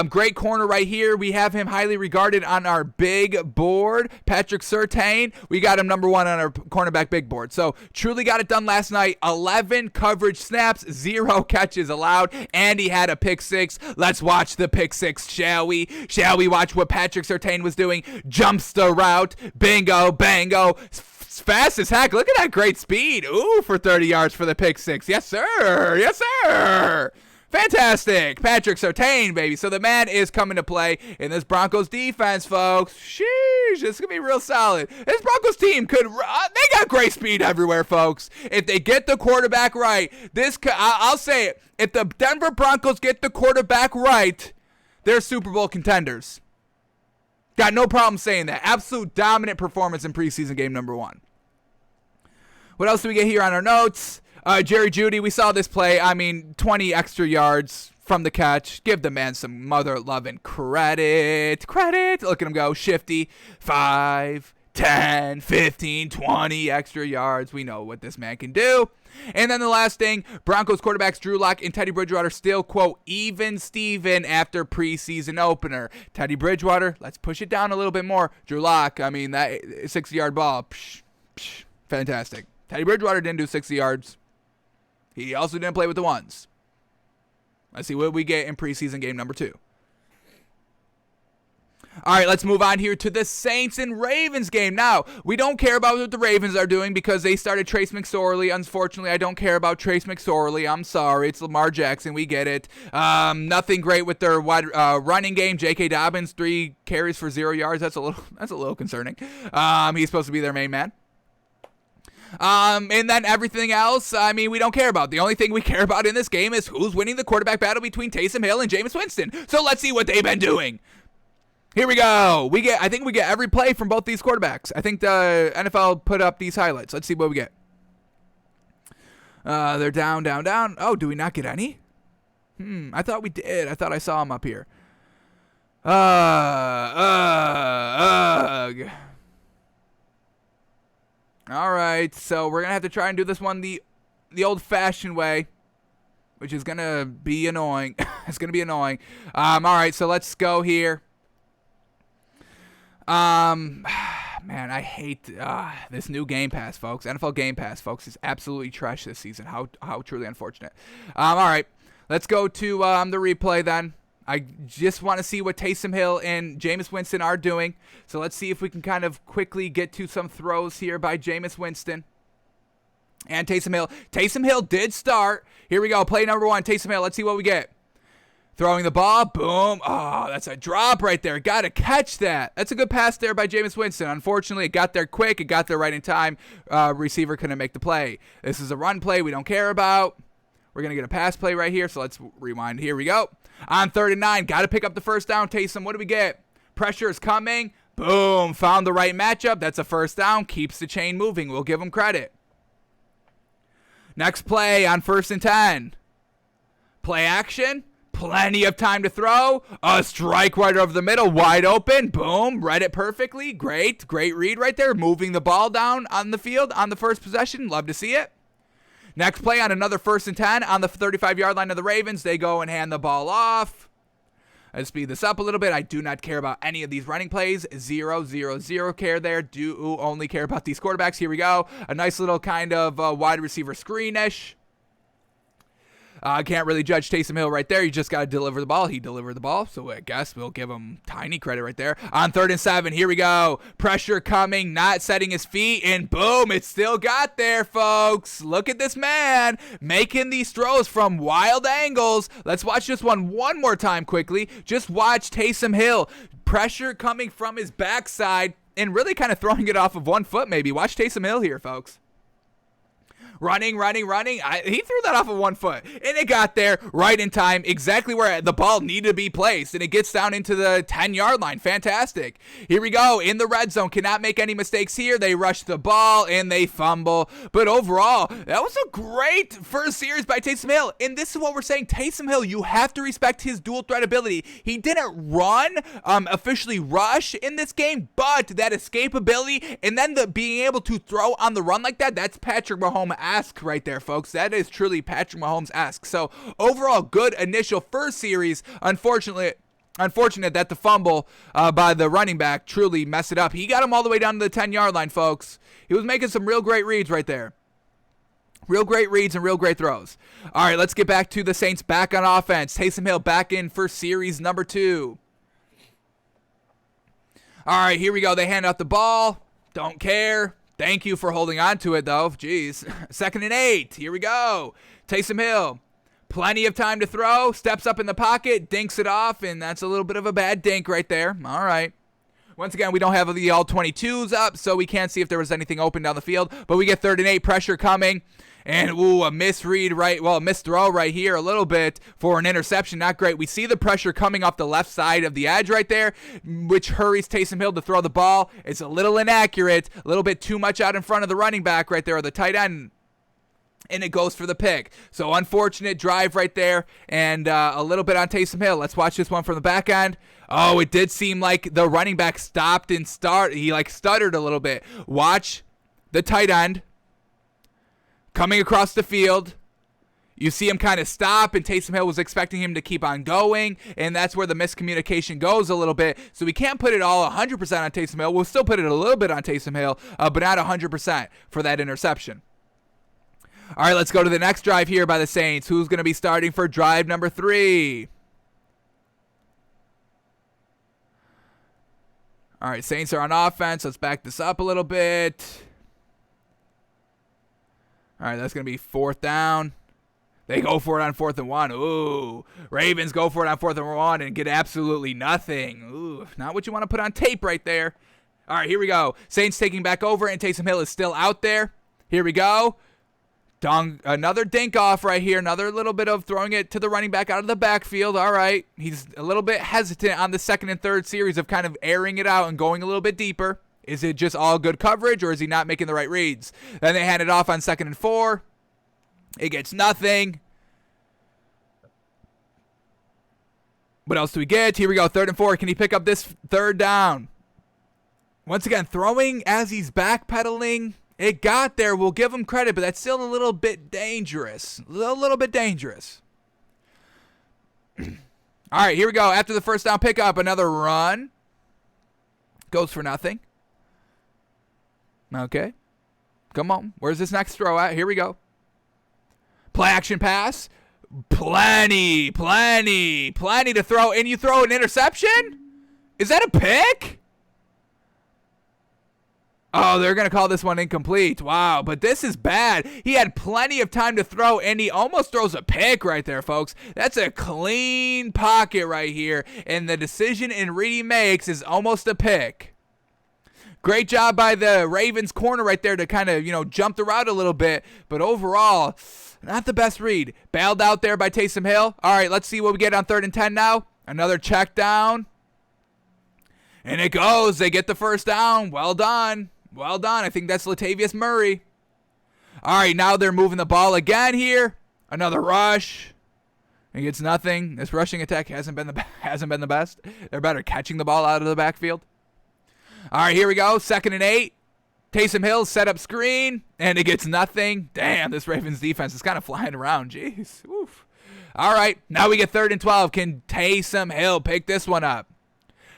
A: Great corner right here. We have him highly regarded on our big board. Patrick Surtain, we got him number 1 on our cornerback big board. So truly got it done last night. 11 coverage snaps, 0 catches allowed, and he had a pick 6. Let's watch the pick 6, shall we? Shall we watch what Patrick Surtain was doing? Jumps the route. Bingo, bango. Fast as heck. Look at that great speed. Ooh, for 30 yards for the pick 6. Yes, sir. Yes, sir. Fantastic. Patrick Surtain, baby. So the man is coming to play in this Broncos defense, folks. Sheesh. This is going to be real solid. This Broncos team they got great speed everywhere, folks. If they get the quarterback right, I'll say it. If the Denver Broncos get the quarterback right, they're Super Bowl contenders. Got no problem saying that. Absolute dominant performance in preseason game number 1. What else do we get here on our notes? Jerry Judy, we saw this play. 20 extra yards from the catch. Give the man some mother-loving credit. Look at him go. Shifty. 5, 10, 15, 20 extra yards. We know what this man can do. And then the last thing, Broncos quarterbacks Drew Lock and Teddy Bridgewater still, quote, even Steven after preseason opener. Teddy Bridgewater, let's push it down a little bit more. Drew Lock, that 60-yard ball, fantastic. Teddy Bridgewater didn't do 60 yards. He also didn't play with the ones. Let's see what we get in preseason game number 2. All right, let's move on here to the Saints and Ravens game. Now, we don't care about what the Ravens are doing because they started Trace McSorley. Unfortunately, I don't care about Trace McSorley. I'm sorry. It's Lamar Jackson. We get it. Nothing great with their wide running game. J.K. Dobbins, 3 carries for 0 yards. That's a little concerning. He's supposed to be their main man. And then everything else, we don't care about. The only thing we care about in this game is who's winning the quarterback battle between Taysom Hill and Jameis Winston. So let's see what they've been doing. Here we go. I think we get every play from both these quarterbacks. I think the NFL put up these highlights. Let's see what we get. They're down. Oh, do we not get any? I thought we did. I thought I saw them up here. All right, so we're going to have to try and do this one the old-fashioned way. which is going to be annoying. It's going to be annoying. All right, so let's go here. Man, I hate this new Game Pass, folks. NFL Game Pass, folks, is absolutely trash this season. How truly unfortunate. All right, let's go to the replay then. I just want to see what Taysom Hill and Jameis Winston are doing. So let's see if we can kind of quickly get to some throws here by Jameis Winston and Taysom Hill. Taysom Hill did start. Here we go. Play number 1, Taysom Hill. Let's see what we get. Throwing the ball. Boom. Oh, that's a drop right there. Got to catch that. That's a good pass there by Jameis Winston. Unfortunately, it got there quick. It got there right in time. Receiver couldn't make the play. This is a run play we don't care about. We're going to get a pass play right here, so let's rewind. Here we go. On 3rd and 9, got to pick up the first down, Taysom. What do we get? Pressure is coming. Boom. Found the right matchup. That's a first down. Keeps the chain moving. We'll give him credit. Next play on 1st and 10. Play action. Plenty of time to throw. A strike right over the middle. Wide open. Boom. Read it perfectly. Great read right there. Moving the ball down on the field on the first possession. Love to see it. Next play on another 1st and 10 on the 35-yard line of the Ravens. They go and hand the ball off. Let's speed this up a little bit. I do not care about any of these running plays. 0 care there. Do only care about these quarterbacks. Here we go. A nice little kind of wide receiver screen-ish. Can't really judge Taysom Hill right there. You just got to deliver the ball. He delivered the ball, so I guess we'll give him tiny credit right there. On 3rd and 7, here we go. Pressure coming, not setting his feet, and boom, it still got there, folks. Look at this man making these throws from wild angles. Let's watch this one more time quickly. Just watch Taysom Hill. Pressure coming from his backside and really kind of throwing it off of one foot maybe. Watch Taysom Hill here, folks. Running. He threw that off of one foot, and it got there right in time, exactly where the ball needed to be placed, and it gets down into the 10-yard line. Fantastic. Here we go in the red zone. Cannot make any mistakes here. They rush the ball, and they fumble. But overall, that was a great first series by Taysom Hill, and this is what we're saying. Taysom Hill, you have to respect his dual threat ability. He didn't run, officially rush in this game, but that escapability and then the being able to throw on the run like that, that's Patrick Mahomes-esque right there, folks. That is truly Patrick Mahomes-esque. So overall, good initial first series. Unfortunate that the fumble by the running back truly messed it up. He got him all the way down to the 10-yard line, folks. He was making some real great reads right there. Real great reads and real great throws. All right, let's get back to the Saints back on offense. Taysom Hill back in for series number 2. All right, here we go. They hand out the ball. Don't care. Thank you for holding on to it, though. Jeez. 2nd and 8. Here we go. Taysom Hill. Plenty of time to throw. Steps up in the pocket. Dinks it off. And that's a little bit of a bad dink right there. All right. Once again, we don't have the all 22s up, so we can't see if there was anything open down the field. But we get 3rd and 8. Pressure coming. And, a misread a missed throw right here a little bit for an interception. Not great. We see the pressure coming off the left side of the edge right there, which hurries Taysom Hill to throw the ball. It's a little inaccurate, a little bit too much out in front of the running back right there, or the tight end, and it goes for the pick. So unfortunate drive right there, and a little bit on Taysom Hill. Let's watch this one from the back end. Oh, it did seem like the running back stopped and he stuttered a little bit. Watch the tight end coming across the field. You see him kind of stop, and Taysom Hill was expecting him to keep on going, and that's where the miscommunication goes a little bit. So we can't put it all 100% on Taysom Hill. We'll still put it a little bit on Taysom Hill, but not 100% for that interception. All right, let's go to the next drive here by the Saints. Who's going to be starting for drive number 3? All right, Saints are on offense. Let's back this up a little bit. All right, that's going to be 4th down. They go for it on 4th and 1. Ooh, Ravens go for it on 4th and 1 and get absolutely nothing. Ooh, not what you want to put on tape right there. All right, here we go. Saints taking back over, and Taysom Hill is still out there. Here we go. Another dink off right here. Another little bit of throwing it to the running back out of the backfield. All right, he's a little bit hesitant on the 2nd and 3rd series of kind of airing it out and going a little bit deeper. Is it just all good coverage, or is he not making the right reads? Then they hand it off on 2nd and 4. It gets nothing. What else do we get? Here we go, 3rd and 4. Can he pick up this 3rd down? Once again, throwing as he's backpedaling. It got there. We'll give him credit, but that's still a little bit dangerous. A little bit dangerous. All right, here we go. After the first down pickup, another run. Goes for nothing. Okay. Come on. Where's this next throw at? Here we go. Play action pass. Plenty to throw. And you throw an interception? Is that a pick? Oh, they're going to call this one incomplete. Wow, but this is bad. He had plenty of time to throw, and he almost throws a pick right there, folks. That's a clean pocket right here, and the decision Reedy makes is almost a pick. Great job by the Ravens corner right there to kind of, jump the route a little bit, but overall, not the best read. Bailed out there by Taysom Hill. All right, let's see what we get on 3rd and 10 now. Another check down. And it goes. They get the first down. Well done. Well done. I think that's Latavius Murray. All right, now they're moving the ball again here. Another rush. He gets nothing. This rushing attack hasn't been the best. They're better catching the ball out of the backfield. All right, here we go. 2nd and 8. Taysom Hill set up screen, and it gets nothing. Damn, this Ravens defense is kind of flying around. Jeez. Oof. All right, now we get 3rd and 12. Can Taysom Hill pick this one up?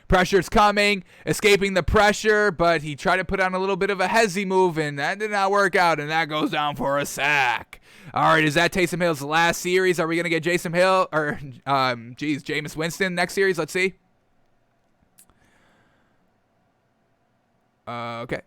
A: Pressure's coming, escaping the pressure, but he tried to put on a little bit of a hezzy move, and that did not work out, and that goes down for a sack. All right, is that Taysom Hill's last series? Are we going to get Jameis Winston next series? Let's see. Okay.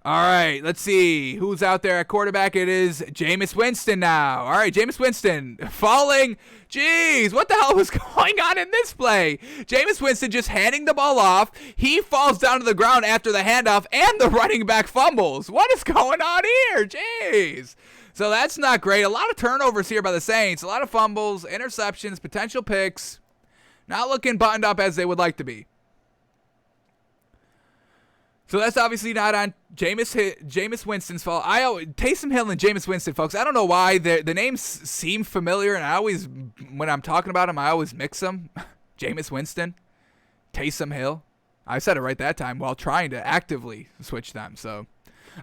A: All right, let's see who's out there at quarterback. It is Jameis Winston now. All right, Jameis Winston falling. Jeez, what the hell was going on in this play? Jameis Winston just handing the ball off. He falls down to the ground after the handoff, and the running back fumbles. What is going on here? Jeez. So that's not great. A lot of turnovers here by the Saints. A lot of fumbles, interceptions, potential picks. Not looking buttoned up as they would like to be. So that's obviously not on Jameis Winston's fault. Taysom Hill and Jameis Winston, folks, I don't know why. The names seem familiar, and when I'm talking about them, I always mix them. Jameis Winston, Taysom Hill. I said it right that time while trying to actively switch them. So,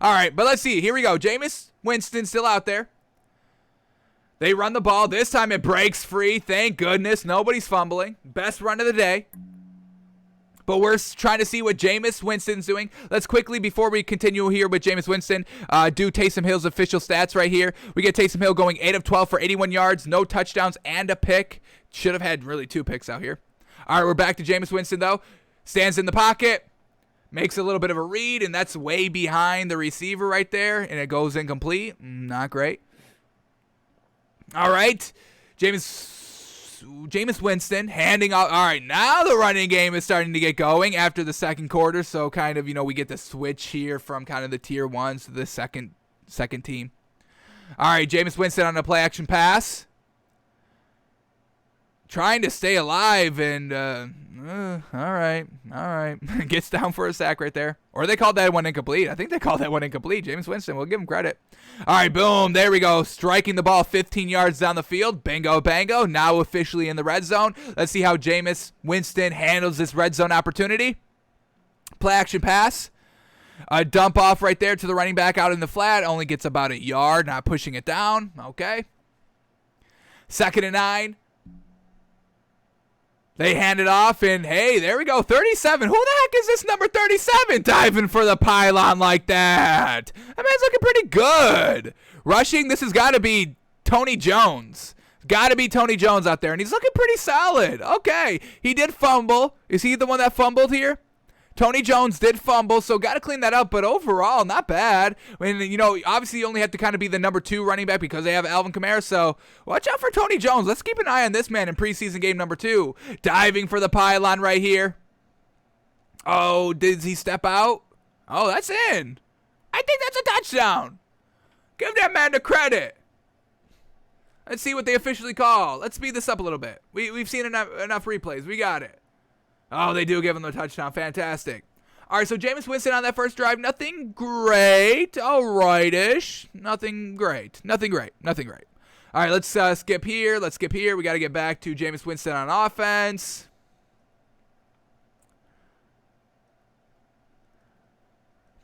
A: all right, but let's see. Here we go. Jameis Winston still out there. They run the ball. This time it breaks free. Thank goodness. Nobody's fumbling. Best run of the day. But we're trying to see what Jameis Winston's doing. Let's quickly, before we continue here with Jameis Winston, do Taysom Hill's official stats right here. We get Taysom Hill going 8 of 12 for 81 yards, no touchdowns, and a pick. Should have had really 2 picks out here. All right, we're back to Jameis Winston, though. Stands in the pocket, makes a little bit of a read, and that's way behind the receiver right there, and it goes incomplete. Not great. All right, Jameis Winston handing out. All right, now the running game is starting to get going after the second quarter. So kind of, we get the switch here from kind of the tier 1s to the second team. All right, Jameis Winston on a play action pass. Trying to stay alive, and all right. Gets down for a sack right there. Or they called that one incomplete. I think they called that one incomplete. Jameis Winston, we'll give him credit. All right, boom. There we go. Striking the ball 15 yards down the field. Bingo, bango. Now officially in the red zone. Let's see how Jameis Winston handles this red zone opportunity. Play action pass. A dump off right there to the running back out in the flat. Only gets about a yard, not pushing it down. Okay. 2nd and 9. They hand it off, and hey, there we go, 37. Who the heck is this number 37 diving for the pylon like that? That man's looking pretty good. Rushing, this has got to be Tony Jones. Got to be Tony Jones out there, and he's looking pretty solid. Okay, he did fumble. Is he the one that fumbled here? Tony Jones did fumble, so got to clean that up, but overall, not bad. And, obviously you only have to kind of be the number 2 running back because they have Alvin Kamara, so watch out for Tony Jones. Let's keep an eye on this man in preseason game number 2. Diving for the pylon right here. Oh, did he step out? Oh, that's in. I think that's a touchdown. Give that man the credit. Let's see what they officially call. Let's speed this up a little bit. We've seen enough replays. We got it. Oh, they do give him the touchdown. Fantastic. All right, so Jameis Winston on that first drive, nothing great. All right-ish. Nothing great. All right, let's skip here. We got to get back to Jameis Winston on offense.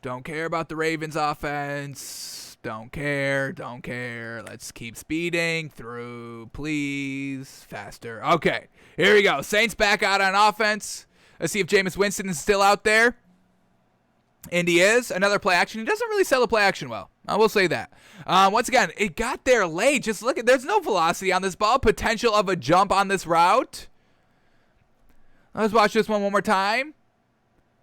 A: Don't care about the Ravens offense. Don't care. Let's keep speeding through, please. Faster. Okay, here we go. Saints back out on offense. Let's see if Jameis Winston is still out there. And he is. Another play action. He doesn't really sell the play action well. I will say that. Once again, it got there late. Just look at, there's no velocity on this ball. Potential of a jump on this route. Let's watch this one more time.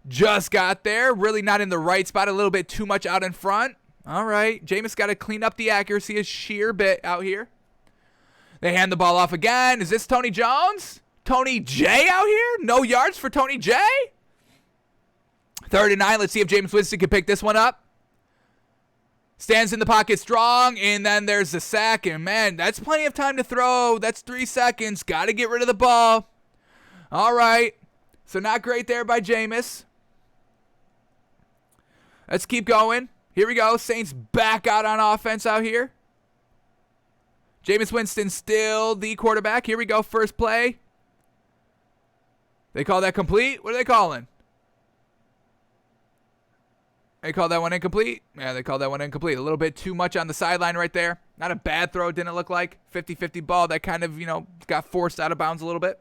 A: Just got there. Really not in the right spot. A little bit too much out in front. All right. Jameis got to clean up the accuracy a sheer bit out here. They hand the ball off again. Is this Tony Jones? Tony J out here? No yards for Tony J? 3rd and 9. Let's see if Jameis Winston can pick this one up. Stands in the pocket strong, and then there's the sack. And, man, that's plenty of time to throw. That's 3 seconds. Got to get rid of the ball. All right. So not great there by Jameis. Let's keep going. Here we go. Saints back out on offense out here. Jameis Winston still the quarterback. Here we go. First play. They call that complete? What are they calling? They call that one incomplete? Yeah, they call that one incomplete. A little bit too much on the sideline right there. Not a bad throw, didn't look like. 50-50 ball that kind of, got forced out of bounds a little bit.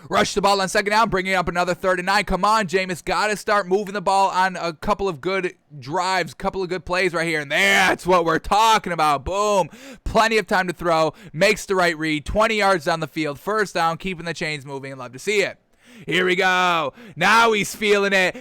A: Rush the ball on 2nd down, bringing up another 3rd and 9. Come on, Jameis. Got to start moving the ball on a couple of good drives, couple of good plays right here. And that's what we're talking about. Boom. Plenty of time to throw. Makes the right read. 20 yards down the field. 1st down, keeping the chains moving. Love to see it. Here we go. Now he's feeling it.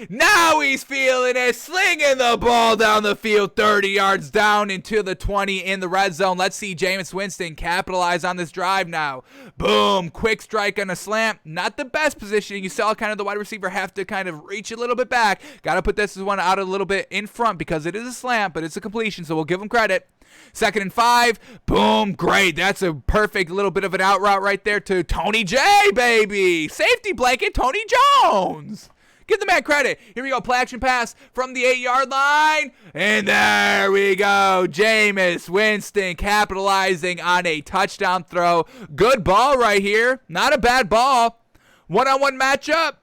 A: Slinging the ball down the field. 30 yards down into the 20 in the red zone. Let's see Jameis Winston capitalize on this drive now. Boom. Quick strike on a slant. Not the best positioning. You saw kind of the wide receiver have to kind of reach a little bit back. Got to put this one out a little bit in front because it is a slant, but it's a completion, so we'll give him credit. 2nd and 5. Boom. Great. That's a perfect little bit of an out route right there to Tony J, baby. Safety blanket, Tony Jones. Give the man credit. Here we go. Play action pass from the 8-yard line. And there we go. Jameis Winston capitalizing on a touchdown throw. Good ball right here. Not a bad ball. One-on-one matchup.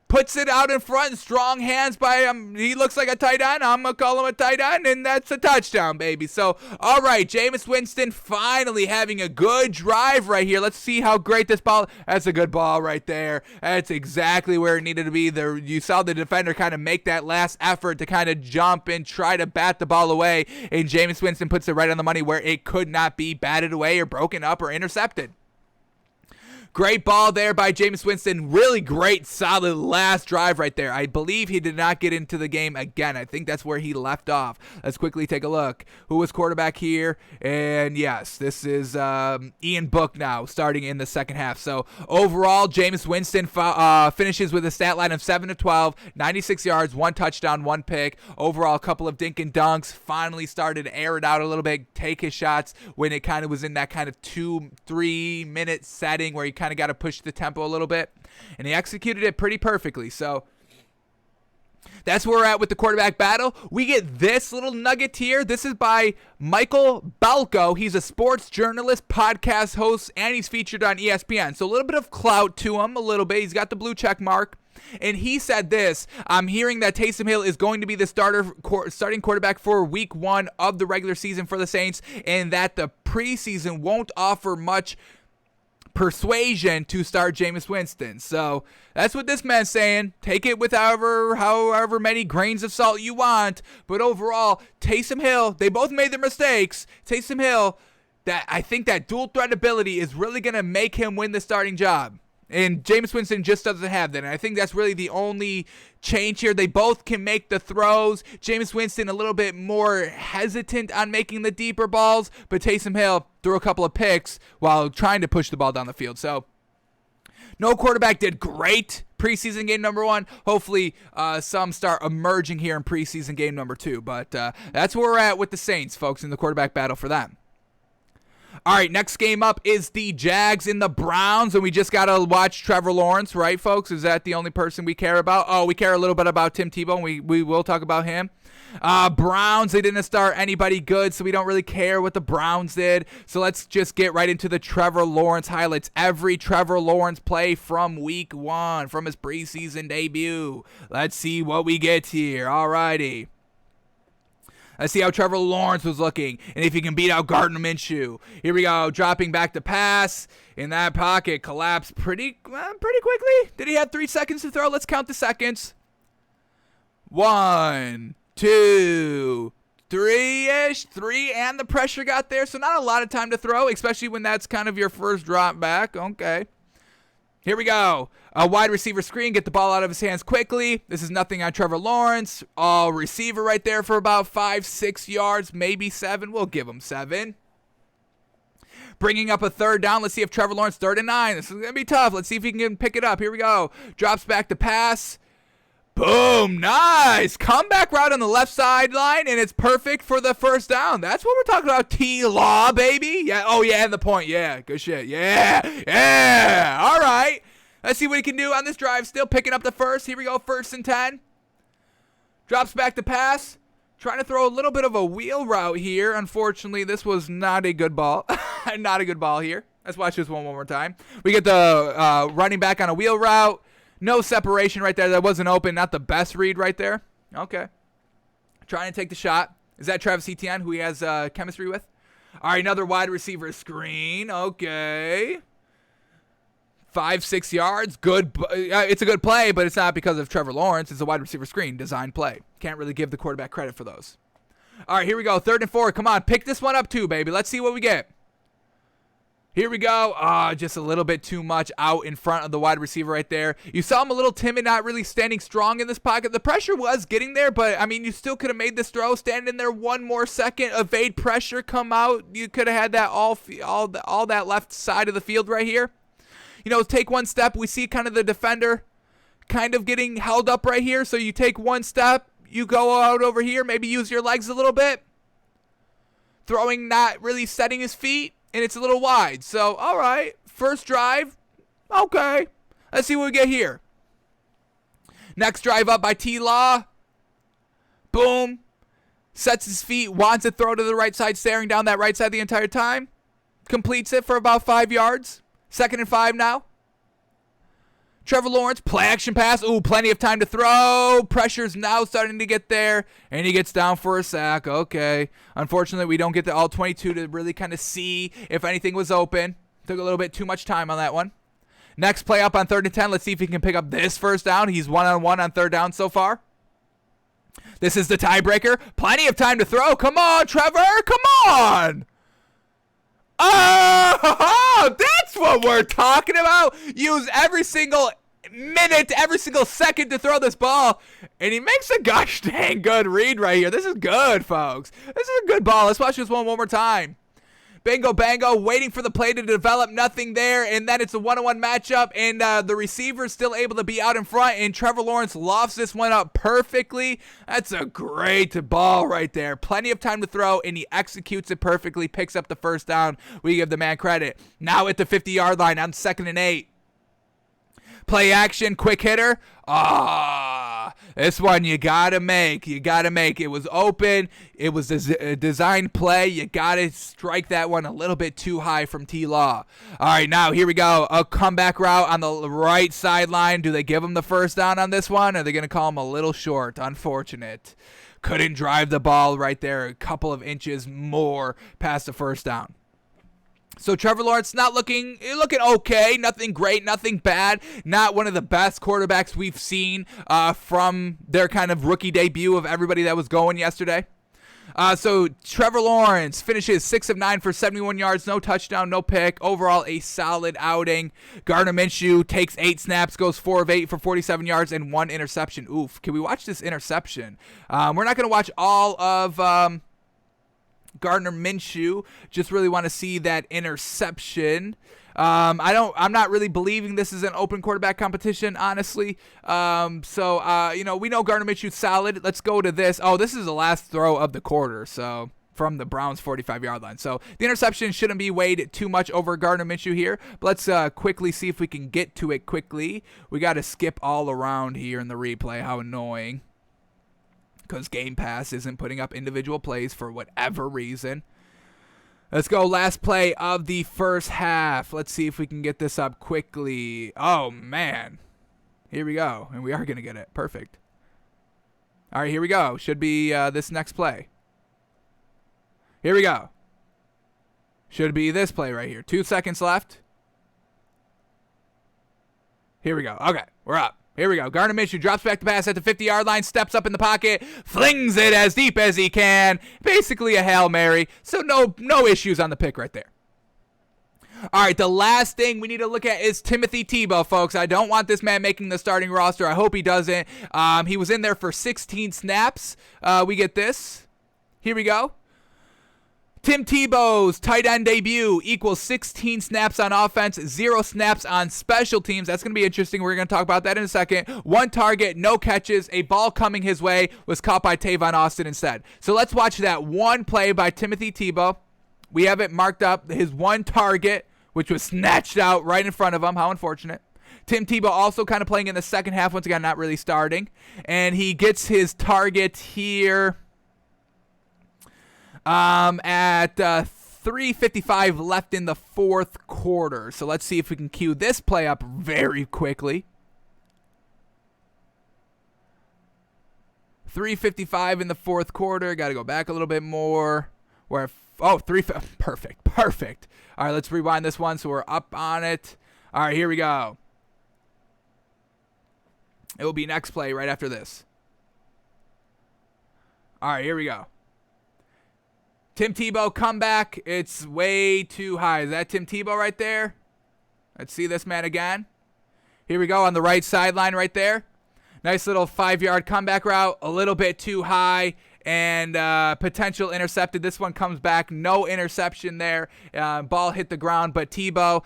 A: Puts it out in front, strong hands by him. He looks like a tight end. I'm going to call him a tight end, and that's a touchdown, baby. So, all right, Jameis Winston finally having a good drive right here. Let's see how great this ball. That's a good ball right there. That's exactly where it needed to be. There, you saw the defender kind of make that last effort to kind of jump and try to bat the ball away, and Jameis Winston puts it right on the money where it could not be batted away or broken up or intercepted. Great ball there by Jameis Winston. Really great, solid last drive right there. I believe he did not get into the game again. I think that's where he left off. Let's quickly take a look. Who was quarterback here? And yes, this is Ian Book now starting in the second half. So overall, Jameis Winston finishes with a stat line of 7 of 12, 96 yards, 1 touchdown, 1 pick. Overall, a couple of dink and dunks. Finally started to air it out a little bit, take his shots when it kind of was in that kind of 2-3 minute setting where he kind of got to push the tempo a little bit, and he executed it pretty perfectly. So that's where we're at with the quarterback battle. We get this little nugget here. This is by Michael Balco. He's a sports journalist, podcast host, and he's featured on ESPN. So a little bit of clout to him, a little bit. He's got the blue check mark. And he said this: I'm hearing that Taysom Hill is going to be the starting quarterback for week 1 of the regular season for the Saints, and that the preseason won't offer much persuasion to start Jameis Winston. So that's what this man's saying. Take it with however many grains of salt you want. But overall, Taysom Hill, they both made their mistakes. Taysom Hill, that I think that dual threat ability is really going to make him win the starting job. And Jameis Winston just doesn't have that. And I think that's really the only change here. They both can make the throws. Jameis Winston a little bit more hesitant on making the deeper balls, but Taysom Hill threw a couple of picks while trying to push the ball down the field. So no quarterback did great preseason game number 1. Hopefully some start emerging here in preseason game number 2. But that's where we're at with the Saints, folks, in the quarterback battle for them. All right, next game up is the Jags and the Browns, and we just got to watch Trevor Lawrence, right, folks? Is that the only person we care about? Oh, we care a little bit about Tim Tebow, and we will talk about him. Browns, they didn't start anybody good, so we don't really care what the Browns did. So let's just get right into the Trevor Lawrence highlights. Every Trevor Lawrence play from week 1, from his preseason debut. Let's see what we get here. All righty. Let's see how Trevor Lawrence was looking and if he can beat out Gardner Minshew. Here we go. Dropping back to pass. In that pocket. Collapsed pretty quickly. Did he have 3 seconds to throw? Let's count the seconds. 1, 2, 3-ish. 3 and the pressure got there. So not a lot of time to throw, especially when that's kind of your first drop back. Okay. Here we go. A wide receiver screen. Get the ball out of his hands quickly. This is nothing on Trevor Lawrence. All receiver right there for about 5-6 yards, maybe 7. We'll give him 7. Bringing up a third down. Let's see if Trevor Lawrence 3rd and 9. This is going to be tough. Let's see if he can pick it up. Here we go. Drops back to pass. Boom. Nice. Comeback route on the left sideline, and it's perfect for the first down. That's what we're talking about. T-Law, baby. Yeah. Oh, yeah, and the point. Yeah. Good shit. Yeah. Yeah. All right. Let's see what he can do on this drive. Still picking up the first. Here we go. 1st and 10. Drops back to pass. Trying to throw a little bit of a wheel route here. Unfortunately, this was not a good ball. Not a good ball here. Let's watch this one more time. We get the running back on a wheel route. No separation right there. That wasn't open. Not the best read right there. Okay. Trying to take the shot. Is that Travis Etienne, who he has chemistry with? All right, another wide receiver screen. Okay. 5-6 yards. Good. It's a good play, but it's not because of Trevor Lawrence. It's a wide receiver screen. Design play. Can't really give the quarterback credit for those. All right, here we go. 3rd and 4. Come on. Pick this one up too, baby. Let's see what we get. Here we go. Just a little bit too much out in front of the wide receiver right there. You saw him a little timid, not really standing strong in this pocket. The pressure was getting there, but, I mean, you still could have made this throw. Stand in there 1 more second, evade pressure, come out. You could have had that all that left side of the field right here. You know, take 1 step. We see kind of the defender kind of getting held up right here. So you take 1 step. You go out over here. Maybe use your legs a little bit. Throwing, not really setting his feet. And it's a little wide. So, all right. First drive. Okay. Let's see what we get here. Next drive up by T-Law. Boom. Sets his feet. Wants to throw to the right side. Staring down that right side the entire time. Completes it for about 5 yards. 2nd and 5 now. Trevor Lawrence, play action pass. Ooh, plenty of time to throw. Pressure's now starting to get there. And he gets down for a sack. Okay. Unfortunately, we don't get the all 22 to really kind of see if anything was open. Took a little bit too much time on that one. Next play up on 3rd and 10. Let's see if he can pick up this first down. He's 1-on-1 on 3rd down so far. This is the tiebreaker. Plenty of time to throw. Come on, Trevor. Come on. Oh, that's what we're talking about. Use every single minute, every single second to throw this ball. And he makes a gosh dang good read right here. This is good, folks. This is a good ball. Let's watch this one more time. Bingo, bango, waiting for the play to develop, nothing there, and then it's a 1-on-1 matchup, and the receiver's still able to be out in front, and Trevor Lawrence lofts this one up perfectly. That's a great ball right there. Plenty of time to throw, and he executes it perfectly, picks up the first down. We give the man credit. Now at the 50-yard line on 2nd and 8. Play action, quick hitter. This one you gotta make. You gotta make. It was open. It was a designed play. You gotta strike that one a little bit too high from T-Law. All right, now here we go. A comeback route on the right sideline. Do they give him the first down on this one? Or are they gonna call him a little short? Unfortunate. Couldn't drive the ball right there. A couple of inches more past the first down. So Trevor Lawrence not looking okay, nothing great, nothing bad, not one of the best quarterbacks we've seen from their kind of rookie debut of everybody that was going yesterday. So Trevor Lawrence finishes 6 of 9 for 71 yards, no touchdown, no pick. Overall, a solid outing. Gardner Minshew takes 8 snaps, goes 4 of 8 for 47 yards and 1 interception. Oof, can we watch this interception? We're not going to watch all of Gardner Minshew. Just really want to see that interception. I'm not really believing this is an open quarterback competition, honestly. We know Gardner Minshew's solid. Let's go to this. Oh, this is the last throw of the quarter. So from the Browns 45-yard line. So the interception shouldn't be weighed too much over Gardner Minshew here. But let's quickly see if we can get to it quickly. We got to skip all around here in the replay. How annoying. Because Game Pass isn't putting up individual plays for whatever reason. Let's go. Last play of the first half. Let's see if we can get this up quickly. Oh, man. Here we go. And we are going to get it. Perfect. All right, here we go. Should be this next play. Here we go. Should be this play right here. 2 seconds left. Here we go. Okay, we're up. Here we go. Gardner Minshew drops back to pass at the 50-yard line, steps up in the pocket, flings it as deep as he can. Basically a Hail Mary, so no issues on the pick right there. All right, the last thing we need to look at is Timothy Tebow, folks. I don't want this man making the starting roster. I hope he doesn't. He was in there for 16 snaps. We get this. Here we go. Tim Tebow's tight end debut equals 16 snaps on offense, 0 snaps on special teams. That's going to be interesting. We're going to talk about that in a second. 1 target, no catches. A ball coming his way was caught by Tavon Austin instead. So let's watch that one play by Timothy Tebow. We have it marked up. His 1 target, which was snatched out right in front of him. How unfortunate. Tim Tebow also kind of playing in the second half. Once again, not really starting. And he gets his target here at 3:55 left in the fourth quarter. So let's see if we can cue this play up very quickly. 3:55 in the fourth quarter. Got to go back a little bit more. Perfect. All right, let's rewind this one so we're up on it. All right, here we go. It will be next play right after this. All right, here we go. Tim Tebow comeback. It's way too high. Is that Tim Tebow right there? Let's see this man again. Here we go on the right sideline right there. Nice little 5-yard comeback route. A little bit too high and potential intercepted. This one comes back. No interception there. Ball hit the ground, but Tebow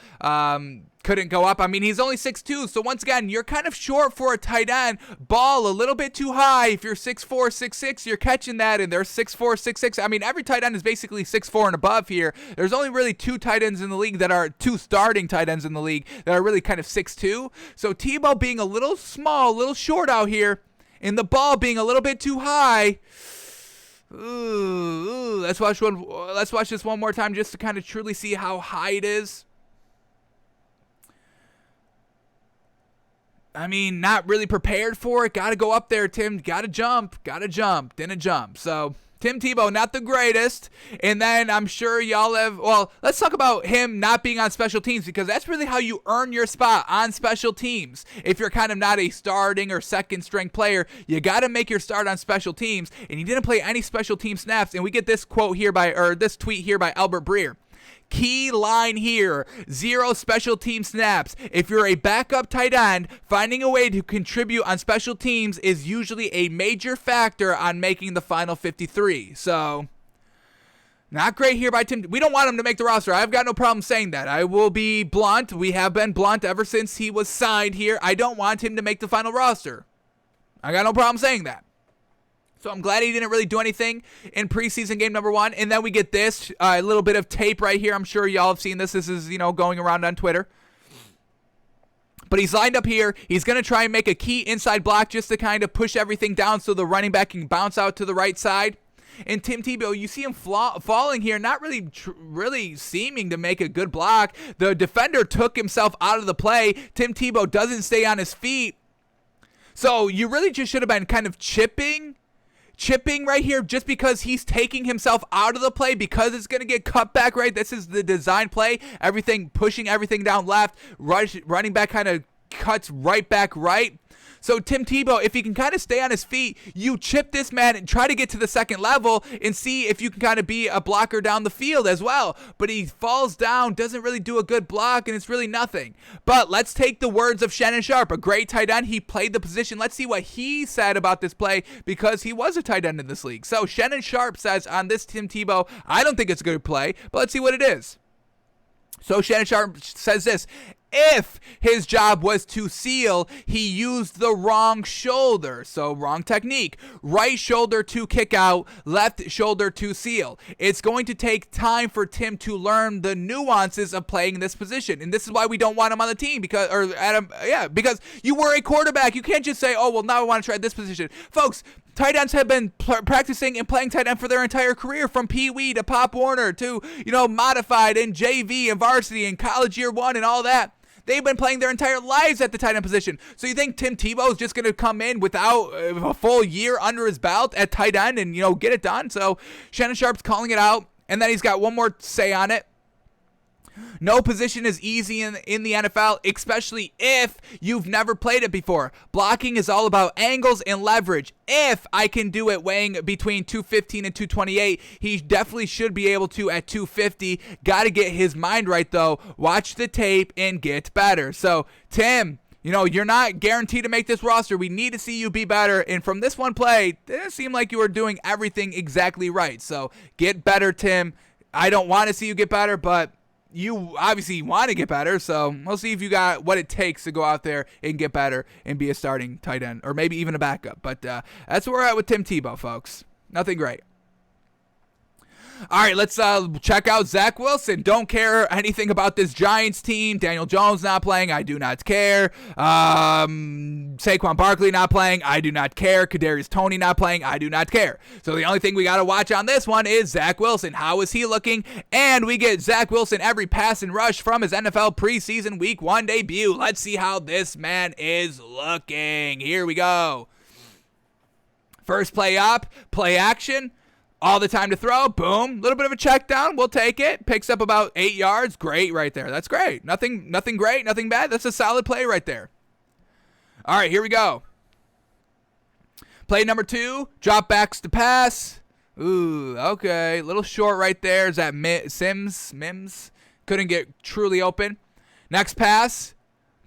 A: couldn't go up. I mean, he's only 6'2", so once again, you're kind of short for a tight end. Ball a little bit too high. If you're 6'4", 6'6", you're catching that, and they're 6'4", 6'6". I mean, every tight end is basically 6'4" and above here. There's only really 2 tight ends in the league that are 2 starting tight ends in the league that are really kind of 6'2". So Tebow being a little small, a little short out here, and the ball being a little bit too high. Ooh, let's watch this one more time just to kind of truly see how high it is. I mean, not really prepared for it. Got to go up there, Tim. Got to jump. Didn't jump. So, Tim Tebow, not the greatest. And then I'm sure y'all have, well, let's talk about him not being on special teams, because that's really how you earn your spot on special teams. If you're kind of not a starting or second string player, you got to make your start on special teams. And he didn't play any special team snaps. And we get this quote here this tweet here by Albert Breer. Key line here, 0 special team snaps. If you're a backup tight end, finding a way to contribute on special teams is usually a major factor on making the final 53. So, not great here by Tim. We don't want him to make the roster. I've got no problem saying that. I will be blunt. We have been blunt ever since he was signed here. I don't want him to make the final roster. I got no problem saying that. So I'm glad he didn't really do anything in preseason game number 1. And then we get this, a little bit of tape right here. I'm sure y'all have seen this. This is, going around on Twitter. But he's lined up here. He's going to try and make a key inside block just to kind of push everything down so the running back can bounce out to the right side. And Tim Tebow, you see him falling here, not really seeming to make a good block. The defender took himself out of the play. Tim Tebow doesn't stay on his feet. So you really just should have been kind of chipping right here, just because he's taking himself out of the play, because it's going to get cut back right. This is the design play. Pushing everything down left. Running back kind of cuts right back right. So Tim Tebow, if he can kind of stay on his feet, you chip this man and try to get to the second level and see if you can kind of be a blocker down the field as well. But he falls down, doesn't really do a good block, and it's really nothing. But let's take the words of Shannon Sharpe, a great tight end. He played the position. Let's see what he said about this play, because he was a tight end in this league. So Shannon Sharpe says on this Tim Tebow, I don't think it's a good play, but let's see what it is. So Shannon Sharpe says this: if his job was to seal, he used the wrong shoulder. So wrong technique. Right shoulder to kick out, left shoulder to seal. It's going to take time for Tim to learn the nuances of playing this position. And this is why we don't want him on the team, because you were a quarterback. You can't just say, oh, well, now I want to try this position. Folks, tight ends have been practicing and playing tight end for their entire career, from Pee Wee to Pop Warner to, modified and JV and varsity and college year 1 and all that. They've been playing their entire lives at the tight end position. So you think Tim Tebow is just going to come in without a full year under his belt at tight end and, get it done? So Shannon Sharpe's calling it out. And then he's got one more say on it. No position is easy in the NFL, especially if you've never played it before. Blocking is all about angles and leverage. If I can do it weighing between 215 and 228, he definitely should be able to at 250. Got to get his mind right, though. Watch the tape and get better. So, Tim, you're not guaranteed to make this roster. We need to see you be better. And from this one play, it didn't seem like you were doing everything exactly right. So, get better, Tim. I don't want to see you get better, but you obviously want to get better, so we'll see if you got what it takes to go out there and get better and be a starting tight end or maybe even a backup. But that's where we're at with Tim Tebow, folks. Nothing great. All right, let's check out Zack Wilson. Don't care anything about this Giants team. Daniel Jones not playing. I do not care. Saquon Barkley not playing. I do not care. Kadarius Toney not playing. I do not care. So the only thing we got to watch on this one is Zack Wilson. How is he looking? And we get Zack Wilson every pass and rush from his NFL preseason Week 1 debut. Let's see how this man is looking. Here we go. First play up, play action. All the time to throw, boom, little bit of a check down, we'll take it. Picks up about 8 yards, great right there. That's great. Nothing great, nothing bad. That's a solid play right there. All right, here we go. Play number 2, drop backs to pass. Ooh, okay, a little short right there. Is that Mims? Couldn't get truly open. Next pass,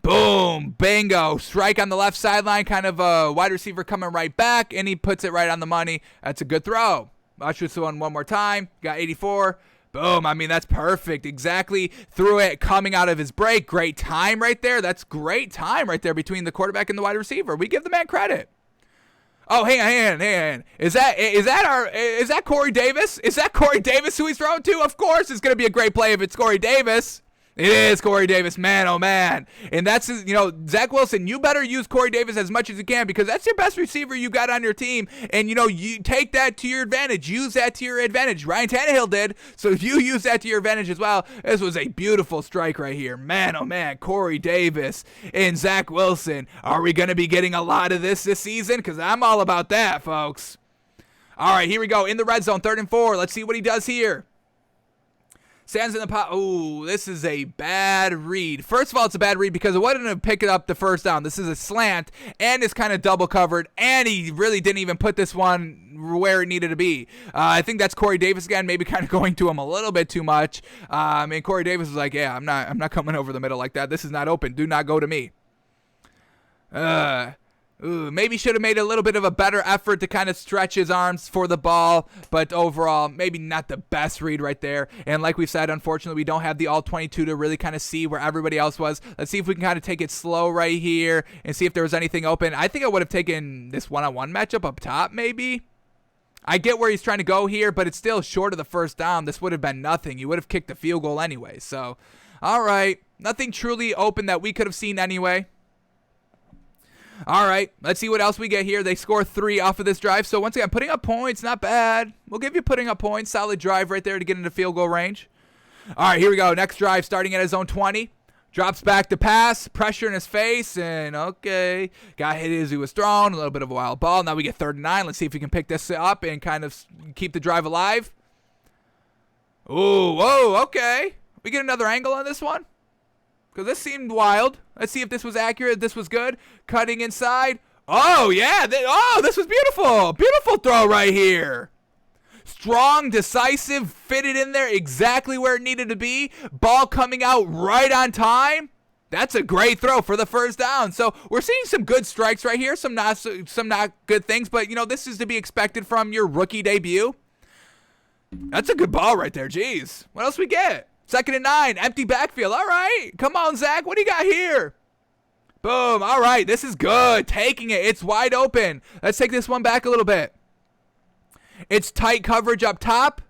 A: boom, bingo. Strike on the left sideline, kind of a wide receiver coming right back, and he puts it right on the money. That's a good throw. Watch this one more time. Got 84. Boom. I mean, that's perfect. Exactly. Threw it coming out of his break. Great time right there. That's great time right there between the quarterback and the wide receiver. We give the man credit. Oh, hang on. Is that Corey Davis? Is that Corey Davis who he's throwing to? Of course it's going to be a great play if it's Corey Davis. It is Corey Davis, man, oh man. And that's, Zack Wilson, you better use Corey Davis as much as you can because that's your best receiver you got on your team. And, you take that to your advantage. Use that to your advantage. Ryan Tannehill did, so you use that to your advantage as well. This was a beautiful strike right here. Man, oh man, Corey Davis and Zack Wilson. Are we going to be getting a lot of this season? Because I'm all about that, folks. All right, here we go. In the red zone, 3rd and 4. Let's see what he does here. Stands in the pot. Ooh, this is a bad read. First of all, it's a bad read because it wasn't going to pick it up the first down. This is a slant, and it's kind of double covered, and he really didn't even put this one where it needed to be. I think that's Corey Davis again, maybe kind of going to him a little bit too much. And Corey Davis was like, yeah, I'm not coming over the middle like that. This is not open. Do not go to me. Maybe should have made a little bit of a better effort to kind of stretch his arms for the ball, but overall, maybe not the best read right there. And like we said, unfortunately, we don't have the all-22 to really kind of see where everybody else was. Let's see if we can kind of take it slow right here and see if there was anything open. I think I would have taken this one-on-one matchup up top, maybe. I get where he's trying to go here, but it's still short of the first down. This would have been nothing. You would have kicked the field goal anyway. So, all right, nothing truly open that we could have seen anyway. All right, let's see what else we get here. They score 3 off of this drive. So once again, putting up points, not bad. We'll give you putting up points. Solid drive right there to get into field goal range. All right, here we go. Next drive starting at his own 20. Drops back to pass, pressure in his face, and okay. Got hit as he was thrown. A little bit of a wild ball. Now we get 3rd and 9. Let's see if we can pick this up and kind of keep the drive alive. Ooh, whoa, okay. We get another angle on this one. Because this seemed wild. Let's see if this was accurate, if this was good. Cutting inside. Oh, yeah. This was beautiful. Beautiful throw right here. Strong, decisive, fitted in there exactly where it needed to be. Ball coming out right on time. That's a great throw for the first down. So we're seeing some good strikes right here. Some not good things. But, this is to be expected from your rookie debut. That's a good ball right there. Jeez. What else we get? 2nd and 9, empty backfield. All right. Come on, Zach. What do you got here? Boom. All right. This is good. Taking it. It's wide open. Let's take this one back a little bit. It's tight coverage up top.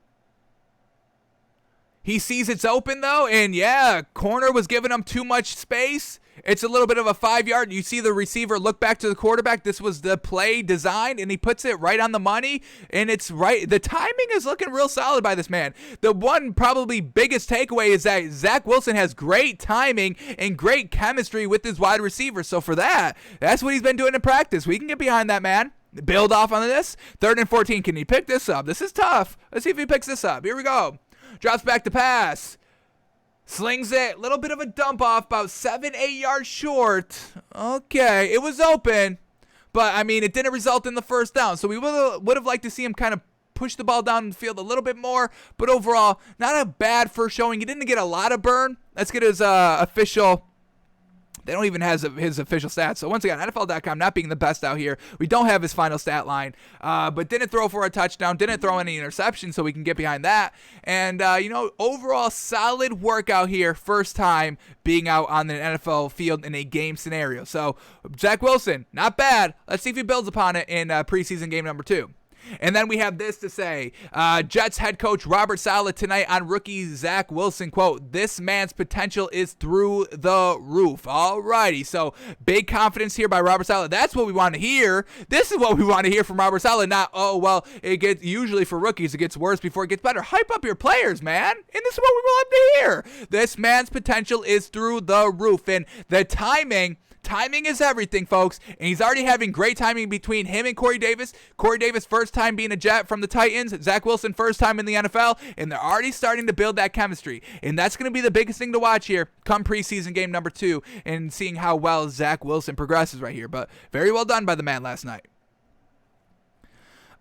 A: He sees it's open, though. And, yeah, corner was giving him too much space. It's a little bit of a 5-yard. You see the receiver look back to the quarterback. This was the play designed, and he puts it right on the money, and it's right. The timing is looking real solid by this man. The one probably biggest takeaway is that Zack Wilson has great timing and great chemistry with his wide receiver. So for that's what he's been doing in practice. We can get behind that, man. build off on this. 3rd and 14. Can he pick this up? This is tough. Let's see if he picks this up. Here we go. Drops back to pass. Slings it. Little bit of a dump off, about 7-8 yards short. Okay, it was open, but I mean, it didn't result in the first down. So we would have liked to see him kind of push the ball down the field a little bit more, but overall, not a bad first showing. He didn't get a lot of burn. Let's get his official. They don't even have his official stats. So once again, NFL.com not being the best out here. We don't have his final stat line, but didn't throw for a touchdown, didn't throw any interceptions, so we can get behind that. And, overall solid work out here. First time being out on the NFL field in a game scenario. So Zack Wilson, not bad. Let's see if he builds upon it in preseason game number 2. And then we have this to say, Jets head coach Robert Saleh tonight on rookie Zack Wilson, quote, "This man's potential is through the roof." All righty, so big confidence here by Robert Saleh. That's what we want to hear. This is what we want to hear from Robert Saleh, not, oh, well, it gets, usually for rookies, it gets worse before it gets better. Hype up your players, man, and this is what we love to hear. This man's potential is through the roof, and the timing is everything, folks, and he's already having great timing between him and Corey Davis. Corey Davis, first time being a Jet from the Titans. Zack Wilson, first time in the NFL, and they're already starting to build that chemistry, and that's going to be the biggest thing to watch here come preseason game number 2 and seeing how well Zack Wilson progresses right here, but very well done by the man last night.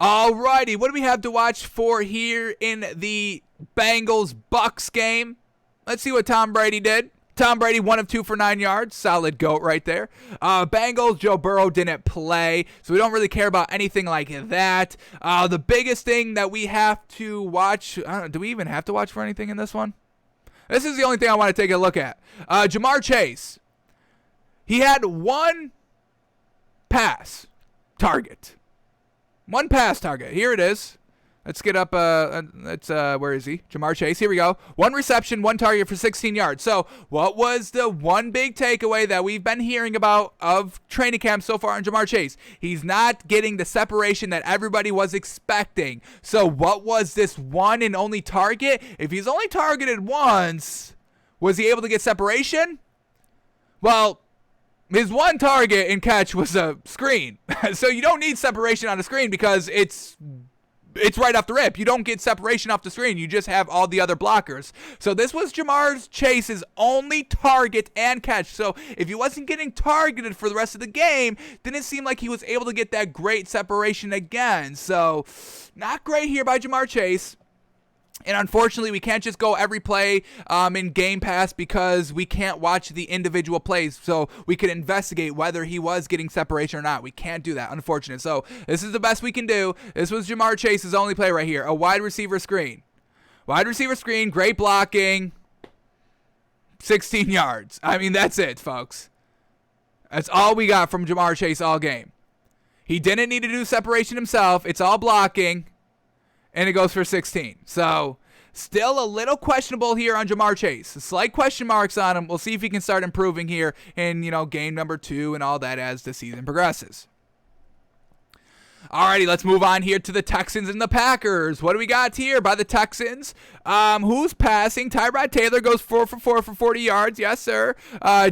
A: Alrighty, what do we have to watch for here in the Bengals-Bucks game? Let's see what Tom Brady did. Tom Brady, 1 of 2 for 9 yards. Solid GOAT right there. Bengals, Joe Burrow didn't play, so we don't really care about anything like that. The biggest thing that we have to watch, do we even have to watch for anything in this one? This is the only thing I want to take a look at. Jamar Chase, he had one pass target. One pass target. Here it is. Let's get up, where is he? Jamar Chase, here we go. 1 reception, 1 target for 16 yards. So what was the one big takeaway that we've been hearing about of training camp so far on Jamar Chase? He's not getting the separation that everybody was expecting. So what was this one and only target? If he's only targeted once, was he able to get separation? Well, his one target and catch was a screen. So you don't need separation on a screen because it's right off the rip. You don't get separation off the screen. You just have all the other blockers. So this was Jamar Chase's only target and catch. So if he wasn't getting targeted for the rest of the game, didn't seem like he was able to get that great separation again. So not great here by Jamar Chase. And unfortunately, we can't just go every play in Game Pass because we can't watch the individual plays. So we could investigate whether he was getting separation or not. We can't do that, unfortunate. So this is the best we can do. This was Jamar Chase's only play right here. A wide receiver screen. Wide receiver screen, great blocking, 16 yards. I mean, that's it, folks. That's all we got from Jamar Chase all game. He didn't need to do separation himself. It's all blocking. And it goes for 16. So, still a little questionable here on Jamar Chase. Slight question marks on him. We'll see if he can start improving here in, game number 2 and all that as the season progresses. Alrighty, let's move on here to the Texans and the Packers. What do we got here by the Texans? Who's passing? Tyrod Taylor goes 4 for 4 for 40 yards. Yes, sir.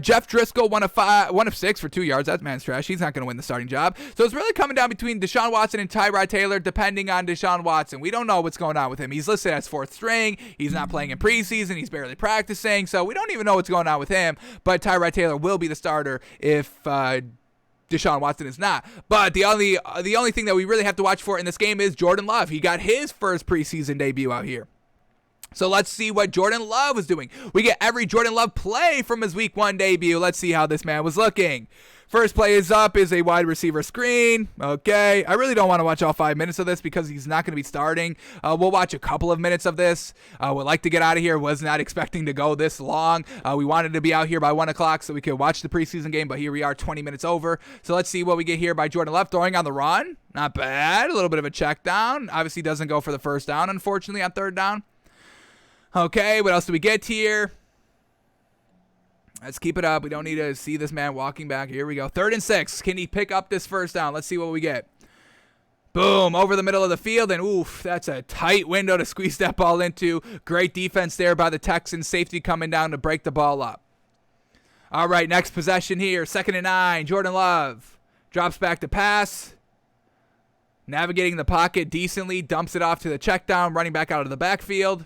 A: Jeff Driscoll, 1 of 6 for 2 yards. That man's trash. He's not going to win the starting job. So it's really coming down between Deshaun Watson and Tyrod Taylor, depending on Deshaun Watson. We don't know what's going on with him. He's listed as 4th string. He's not playing in preseason. He's barely practicing. So we don't even know what's going on with him. But Tyrod Taylor will be the starter if Deshaun Watson is not. But the only thing that we really have to watch for in this game is Jordan Love. He got his first preseason debut out here. So let's see what Jordan Love was doing. We get every Jordan Love play from his week 1 debut. Let's see how this man was looking. First play is a wide receiver screen. Okay. I really don't want to watch all 5 minutes of this because he's not going to be starting. We'll watch a couple of minutes of this. Would like to get out of here. Was not expecting to go this long. We wanted to be out here by 1 o'clock so we could watch the preseason game, but here we are 20 minutes over. So let's see what we get here by Jordan Love throwing on the run. Not bad. A little bit of a check down. Obviously doesn't go for the first down, unfortunately, on 3rd down. Okay, what else do we get here? Let's keep it up. We don't need to see this man walking back. Here we go. 3rd and 6. Can he pick up this first down? Let's see what we get. Boom, over the middle of the field, and oof, that's a tight window to squeeze that ball into. Great defense there by the Texans. Safety coming down to break the ball up. All right, next possession here. 2nd and 9. Jordan Love drops back to pass. Navigating the pocket decently, dumps it off to the check down, running back out of the backfield.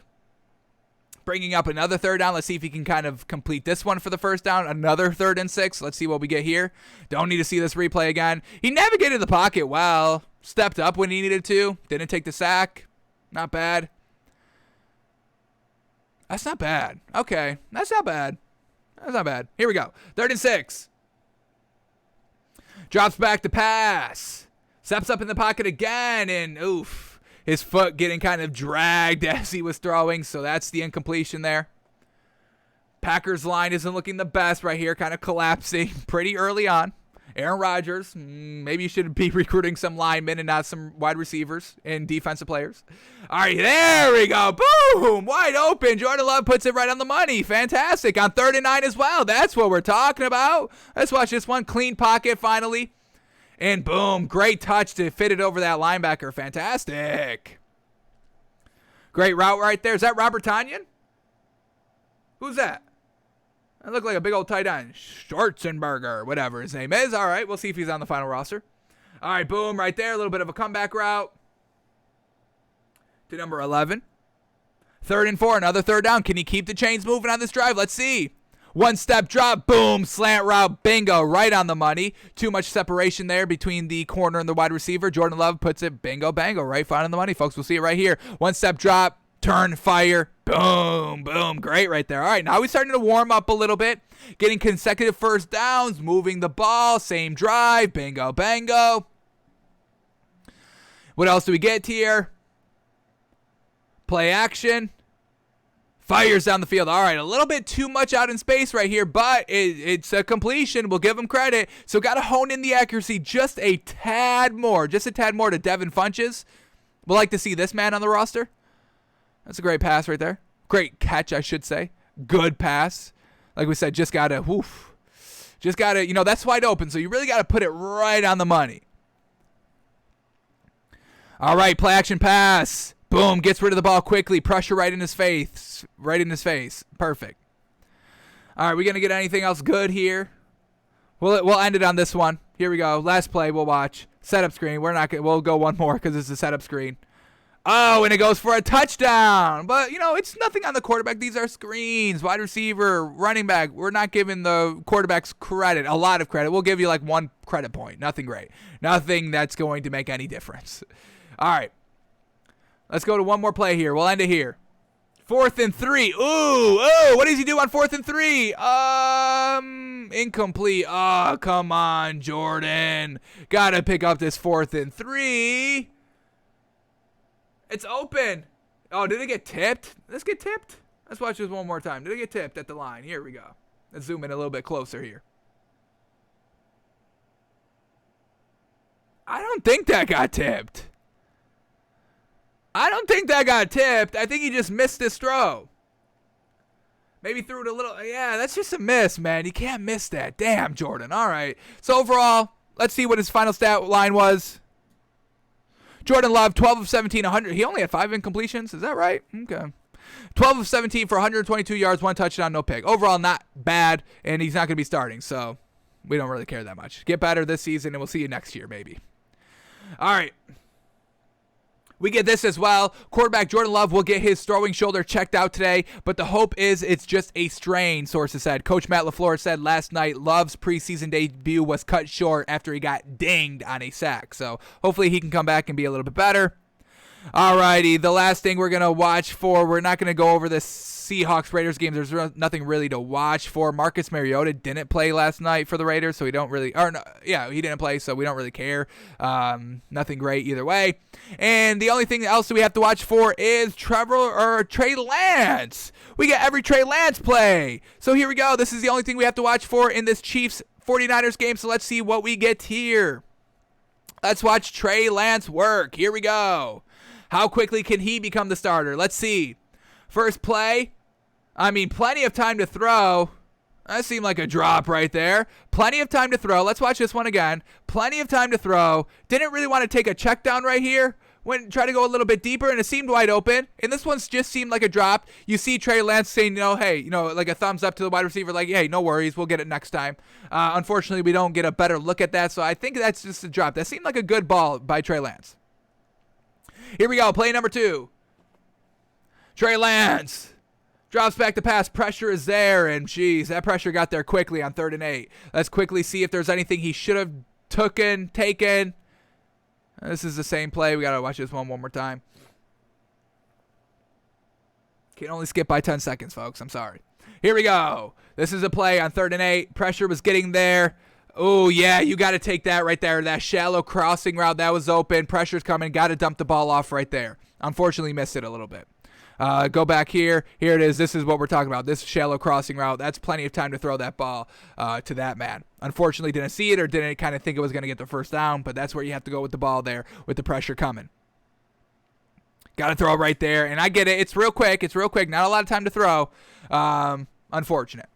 A: Bringing up another third down. Let's see if he can kind of complete this one for the first down. Another 3rd and 6. Let's see what we get here. Don't need to see this replay again. He navigated the pocket well. Stepped up when he needed to. Didn't take the sack. Not bad. That's not bad. Okay. That's not bad. That's not bad. Here we go. 3rd and 6. Drops back to pass. Steps up in the pocket again, and oof. His foot getting kind of dragged as he was throwing, so that's the incompletion there. Packers line isn't looking the best right here, kind of collapsing pretty early on. Aaron Rodgers, maybe you should be recruiting some linemen and not some wide receivers and defensive players. All right, there we go. Boom! Wide open. Jordan Love puts it right on the money. Fantastic. On 3rd and 9 as well. That's what we're talking about. Let's watch this one. Clean pocket finally. And boom, great touch to fit it over that linebacker. Fantastic. Great route right there. Is that Robert Tonyan? Who's that? That looked like a big old tight end. Schwarzenberger, whatever his name is. All right, we'll see if he's on the final roster. All right, boom, right there. A little bit of a comeback route to number 11. 3rd and 4, another 3rd down. Can he keep the chains moving on this drive? Let's see. 1-step drop, boom, slant route, bingo, right on the money. Too much separation there between the corner and the wide receiver. Jordan Love puts it, bingo, bango, right fine on the money, folks. We'll see it right here. 1-step drop, turn, fire, boom, boom, great right there. All right, now we're starting to warm up a little bit, getting consecutive 1st downs, moving the ball, same drive, bingo, bango. What else do we get here? Play action. Fires down the field. All right, a little bit too much out in space right here, but it's a completion. We'll give him credit. So got to hone in the accuracy just a tad more to Devin Funches. We'll like to see this man on the roster. That's a great pass right there. Great catch, I should say. Good pass. Like we said, just got to, that's wide open, so you really got to put it right on the money. All right, play action pass. Boom, gets rid of the ball quickly. Pressure right in his face. Perfect. All right, we going to get anything else good here? We'll end it on this one. Here we go. Last play we'll watch. Setup screen. We'll go one more because it's a setup screen. Oh, and it goes for a touchdown. But, it's nothing on the quarterback. These are screens. Wide receiver, running back. We're not giving the quarterbacks credit, a lot of credit. We'll give you like 1 credit point. Nothing great. Nothing that's going to make any difference. All right. Let's go to one more play here. We'll end it here. 4th and 3. Ooh, what does he do on 4th and 3? Incomplete. Oh, come on, Jordan. Gotta pick up this 4th and 3. It's open. Oh, did it get tipped? Let's get tipped. Let's watch this one more time. Did it get tipped at the line? Here we go. Let's zoom in a little bit closer here. I don't think that got tipped. I think he just missed this throw. Maybe threw it a little. Yeah, that's just a miss, man. You can't miss that. Damn, Jordan. All right. So overall, let's see what his final stat line was. Jordan Love, 12 of 17, 100. He only had 5 incompletions. Is that right? Okay. 12 of 17 for 122 yards, 1 touchdown, no pick. Overall, not bad, and he's not going to be starting, so we don't really care that much. Get better this season, and we'll see you next year, maybe. All right. We get this as well. Quarterback Jordan Love will get his throwing shoulder checked out today, but the hope is it's just a strain, sources said. Coach Matt LaFleur said last night Love's preseason debut was cut short after he got dinged on a sack. So hopefully he can come back and be a little bit better. Alrighty, the last thing we're going to watch for, we're not going to go over this Seahawks-Raiders game. There's nothing really to watch for. Marcus Mariota didn't play last night for the Raiders, so he didn't play, so we don't really care. Nothing great either way. And the only thing else that we have to watch for is Trey Lance. We get every Trey Lance play. So here we go. This is the only thing we have to watch for in this Chiefs 49ers game, so let's see what we get here. Let's watch Trey Lance work. Here we go. How quickly can he become the starter? Let's see. First play. Plenty of time to throw. That seemed like a drop right there. Plenty of time to throw. Let's watch this one again. Plenty of time to throw. Didn't really want to take a check down right here. Went and tried to go a little bit deeper, and it seemed wide open. And this one's just seemed like a drop. You see Trey Lance saying, hey, like a thumbs up to the wide receiver, like, hey, no worries, we'll get it next time. Unfortunately, we don't get a better look at that, so I think that's just a drop. That seemed like a good ball by Trey Lance. Here we go. Play number 2. Trey Lance drops back the pass. Pressure is there. And, geez, that pressure got there quickly on 3rd and 8. Let's quickly see if there's anything he should have taken. This is the same play. We got to watch this one more time. Can only skip by 10 seconds, folks. I'm sorry. Here we go. This is a play on 3rd and 8. Pressure was getting there. Oh, yeah, you got to take that right there. That shallow crossing route, that was open. Pressure's coming. Got to dump the ball off right there. Unfortunately, missed it a little bit. Go back here. Here it is. This is what we're talking about. This shallow crossing route. That's plenty of time to throw that ball to that man. Unfortunately, didn't see it or didn't kind of think it was going to get the first down, but that's where you have to go with the ball there with the pressure coming. Got to throw it right there. And I get it. It's real quick. Not a lot of time to throw. Unfortunate.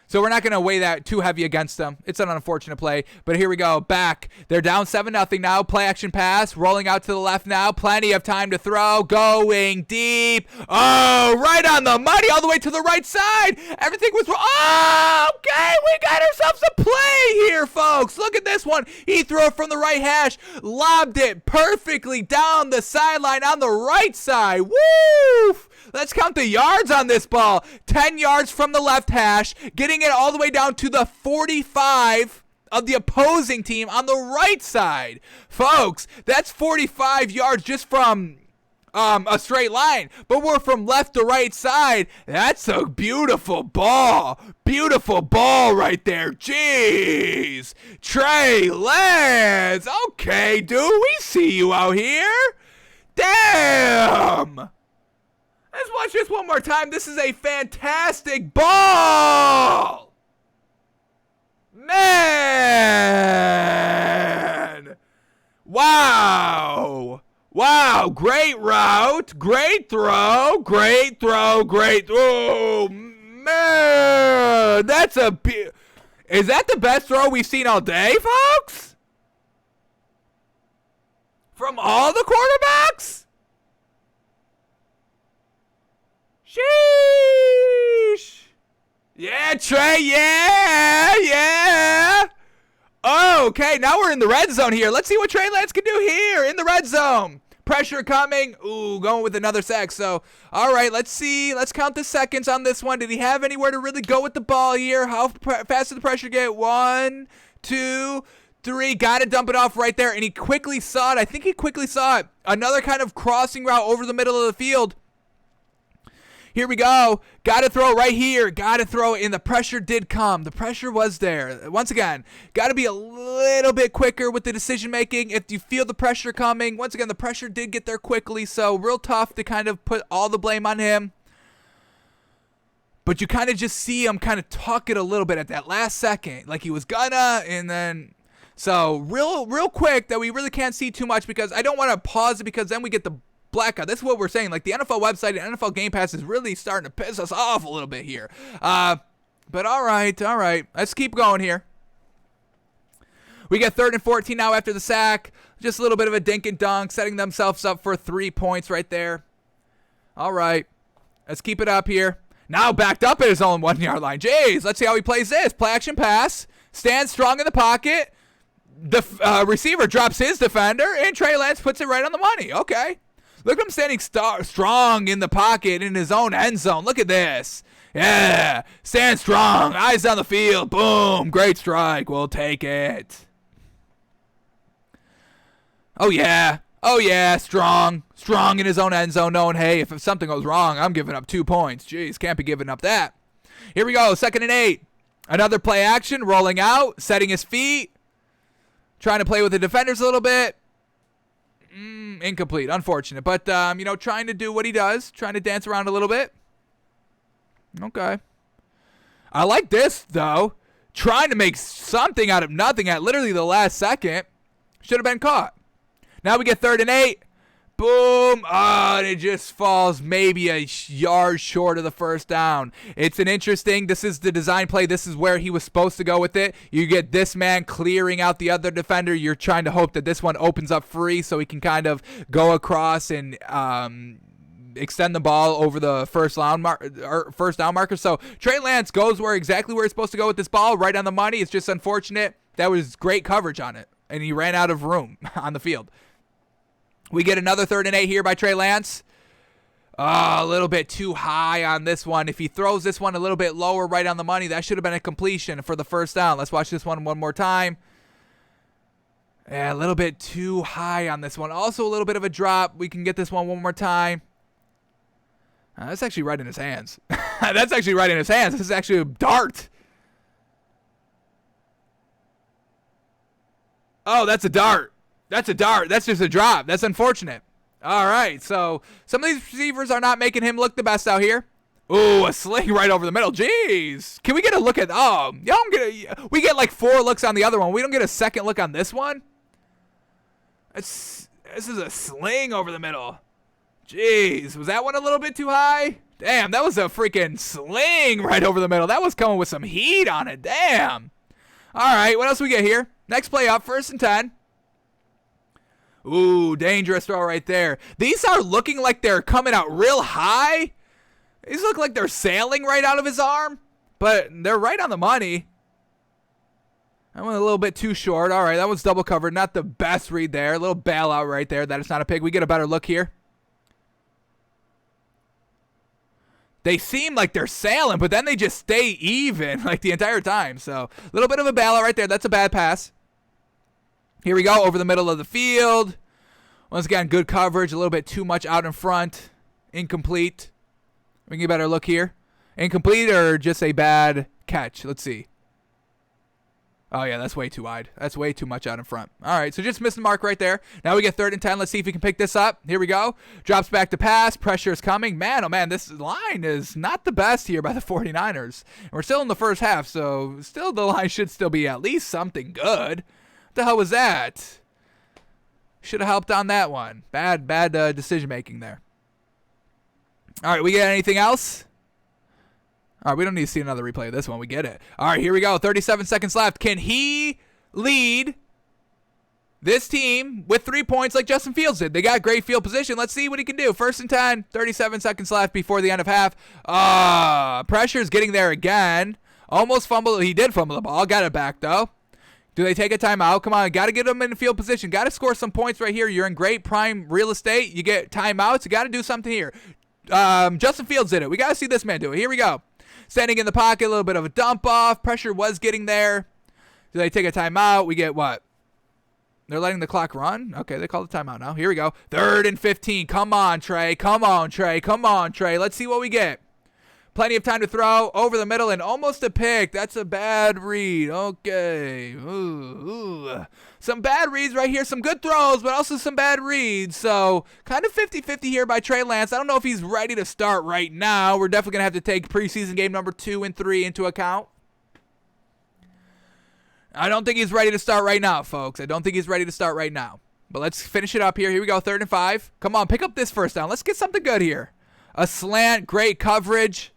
A: So we're not going to weigh that too heavy against them. It's an unfortunate play. But here we go. Back. They're down 7-0 now. Play action pass. Rolling out to the left now. Plenty of time to throw. Going deep. Oh, right on the money. All the way to the right side. Everything was wrong. Oh, okay. We got ourselves a play here, folks. Look at this one. He threw it from the right hash. Lobbed it perfectly down the sideline on the right side. Woo! Let's count the yards on this ball. 10 yards from the left hash, getting it all the way down to the 45 of the opposing team on the right side. Folks, that's 45 yards just from a straight line, but we're from left to right side. That's a beautiful ball. Beautiful ball right there. Jeez. Trey Lance. Okay, dude, we see you out here. Damn. Let's watch this one more time. This is a fantastic ball. Man. Wow. Wow. Great route. Great throw. Great throw. Great. Oh, man. That's a... Is that the best throw we've seen all day, folks? From all the quarterbacks? Sheesh. Yeah, Trey. Yeah. Oh, okay, now we're in the red zone here. Let's see what Trey Lance can do here in the red zone. Pressure coming. Ooh, going with another sack. So, all right, let's see. Let's count the seconds on this one. Did he have anywhere to really go with the ball here? How fast did the pressure get? 1, 2, 3. Got to dump it off right there. And he quickly saw it. I think he quickly saw it. Another kind of crossing route over the middle of the field. Here we go. Got to throw right here. Got to throw it, and the pressure did come. The pressure was there. Once again, got to be a little bit quicker with the decision making. If you feel the pressure coming, once again, the pressure did get there quickly, so real tough to kind of put all the blame on him. But you kind of just see him kind of tuck it a little bit at that last second, like he was gonna, and then... So real quick that we really can't see too much because I don't want to pause it because then we get the blackout. That's what we're saying. Like the NFL website and NFL Game Pass is really starting to piss us off a little bit here. But all right. Let's keep going here. We get 3rd and 14 now after the sack. Just a little bit of a dink and dunk, setting themselves up for 3 points right there. All right. Let's keep it up here. Now backed up at his own 1 yard line. Jeez, let's see how he plays this. Play action pass. Stands strong in the pocket. The receiver drops his defender, and Trey Lance puts it right on the money. Okay. Look at him standing strong in the pocket in his own end zone. Look at this. Yeah. Stand strong. Eyes on the field. Boom. Great strike. We'll take it. Oh, yeah. Strong in his own end zone, knowing, hey, if something goes wrong, I'm giving up 2 points. Jeez, can't be giving up that. Here we go, 2nd and 8. Another play action, rolling out, setting his feet, trying to play with the defenders a little bit. Incomplete, unfortunate. But, trying to do what he does, trying to dance around a little bit. Okay. I like this, though. Trying to make something out of nothing at literally the last second. Should have been caught. Now we get 3rd and 8. Boom. And it just falls maybe a yard short of the first down. It's an interesting, this is the design play. This is where he was supposed to go with it. You get this man clearing out the other defender. You're trying to hope that this one opens up free so he can kind of go across and extend the ball over the first down marker. So Trey Lance goes exactly where he's supposed to go with this ball, right on the money. It's just unfortunate. That was great coverage on it, and he ran out of room on the field. We get another 3rd and 8 here by Trey Lance. Oh, a little bit too high on this one. If he throws this one a little bit lower right on the money, that should have been a completion for the first down. Let's watch this one more time. Yeah, a little bit too high on this one. Also a little bit of a drop. We can get this one more time. That's actually right in his hands. That's actually right in his hands. This is actually a dart. Oh, that's a dart. That's a dart. That's just a drop. That's unfortunate. All right, so some of these receivers are not making him look the best out here. Ooh, a sling right over the middle. Jeez. Can we get a look at... Oh, we get like 4 looks on the other one. We don't get a second look on this one? This is a sling over the middle. Jeez, was that one a little bit too high? Damn, that was a freaking sling right over the middle. That was coming with some heat on it. Damn. All right, what else we get here? Next play up, 1st and 10. Ooh, dangerous throw right there. These are looking like they're coming out real high. These look like they're sailing right out of his arm, but they're right on the money. That went a little bit too short. All right, that was double covered. Not the best read there. A little bailout right there. That is not a pick. We get a better look here. They seem like they're sailing, but then they just stay even like the entire time. So a little bit of a bailout right there. That's a bad pass. Here we go, over the middle of the field. Once again, good coverage. A little bit too much out in front. Incomplete. We can get a better look here. Incomplete or just a bad catch? Let's see. Oh, yeah, that's way too wide. That's way too much out in front. All right, so just missed the mark right there. Now we get 3rd and 10. Let's see if we can pick this up. Here we go. Drops back to pass. Pressure is coming. Man, oh, man, this line is not the best here by the 49ers. And we're still in the first half, so still the line should still be at least something good. What the hell was that? Should have helped on that one. Bad decision making there. All right, we get anything else? All right, we don't need to see another replay of this one. We get it. All right, here we go. 37 seconds left. Can he lead this team with 3 points like Justin Fields did? They got great field position. Let's see what he can do. 1st and 10. 37 seconds left before the end of half. Pressure's getting there again. Almost fumbled. He did fumble the ball. Got it back, though. Do they take a timeout? Come on, got to get them in the field position. Got to score some points right here. You're in great prime real estate. You get timeouts. You got to do something here. Justin Fields did it. We got to see this man do it. Here we go. Standing in the pocket, a little bit of a dump off. Pressure was getting there. Do they take a timeout? We get what? They're letting the clock run? Okay, they call the timeout now. Here we go. 3rd and 15. Come on, Trey. Come on, Trey. Come on, Trey. Let's see what we get. Plenty of time to throw over the middle and almost a pick. That's a bad read. Okay. Ooh. Some bad reads right here. Some good throws, but also some bad reads. So kind of 50-50 here by Trey Lance. I don't know if he's ready to start right now. We're definitely going to have to take preseason game number 2 and 3 into account. I don't think he's ready to start right now, folks. I don't think he's ready to start right now. But let's finish it up here. Here we go. 3rd and 5. Come on, pick up this first down. Let's get something good here. A slant, great coverage.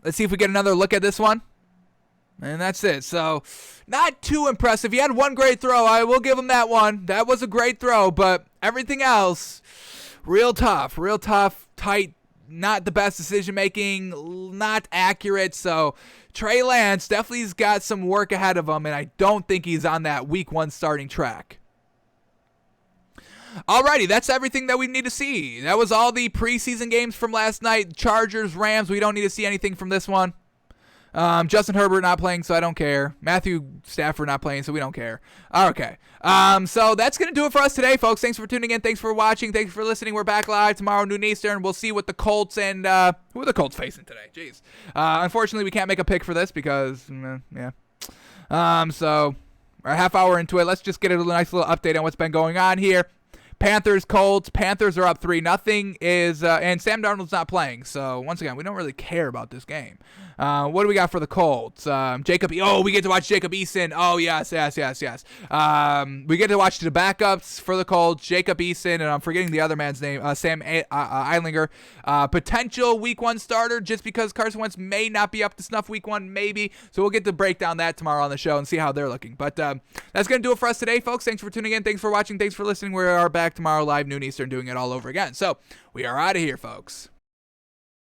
A: Let's see if we get another look at this one. And that's it. So, not too impressive. He had one great throw. I will give him that one. That was a great throw. But everything else, real tough. Real tough, tight, not the best decision-making, not accurate. So, Trey Lance definitely has got some work ahead of him. And I don't think he's on that week 1 starting track. Alrighty, that's everything that we need to see. That was all the preseason games from last night. Chargers, Rams, we don't need to see anything from this one. Justin Herbert not playing, so I don't care. Matthew Stafford not playing, so we don't care. Okay. So that's going to do it for us today, folks. Thanks for tuning in. Thanks for watching. Thanks for listening. We're back live tomorrow, noon Eastern. We'll see what the Colts and who are the Colts facing today? Jeez. Unfortunately, we can't make a pick for this because, yeah. So we're a half hour into it. Let's just get a nice little update on what's been going on here. Panthers, Colts. Panthers are up 3-0. And Sam Darnold's not playing. So, once again, we don't really care about this game. What do we got for the Colts? Jacob. Oh, we get to watch Jacob Eason. Oh, yes. We get to watch the backups for the Colts. Jacob Eason, and I'm forgetting the other man's name, Sam Eilinger. Potential week 1 starter just because Carson Wentz may not be up to snuff week 1, maybe. So, we'll get to break down that tomorrow on the show and see how they're looking. But that's going to do it for us today, folks. Thanks for tuning in. Thanks for watching. Thanks for listening. We are back tomorrow live, noon Eastern, doing it all over again. So, we are out of here, folks.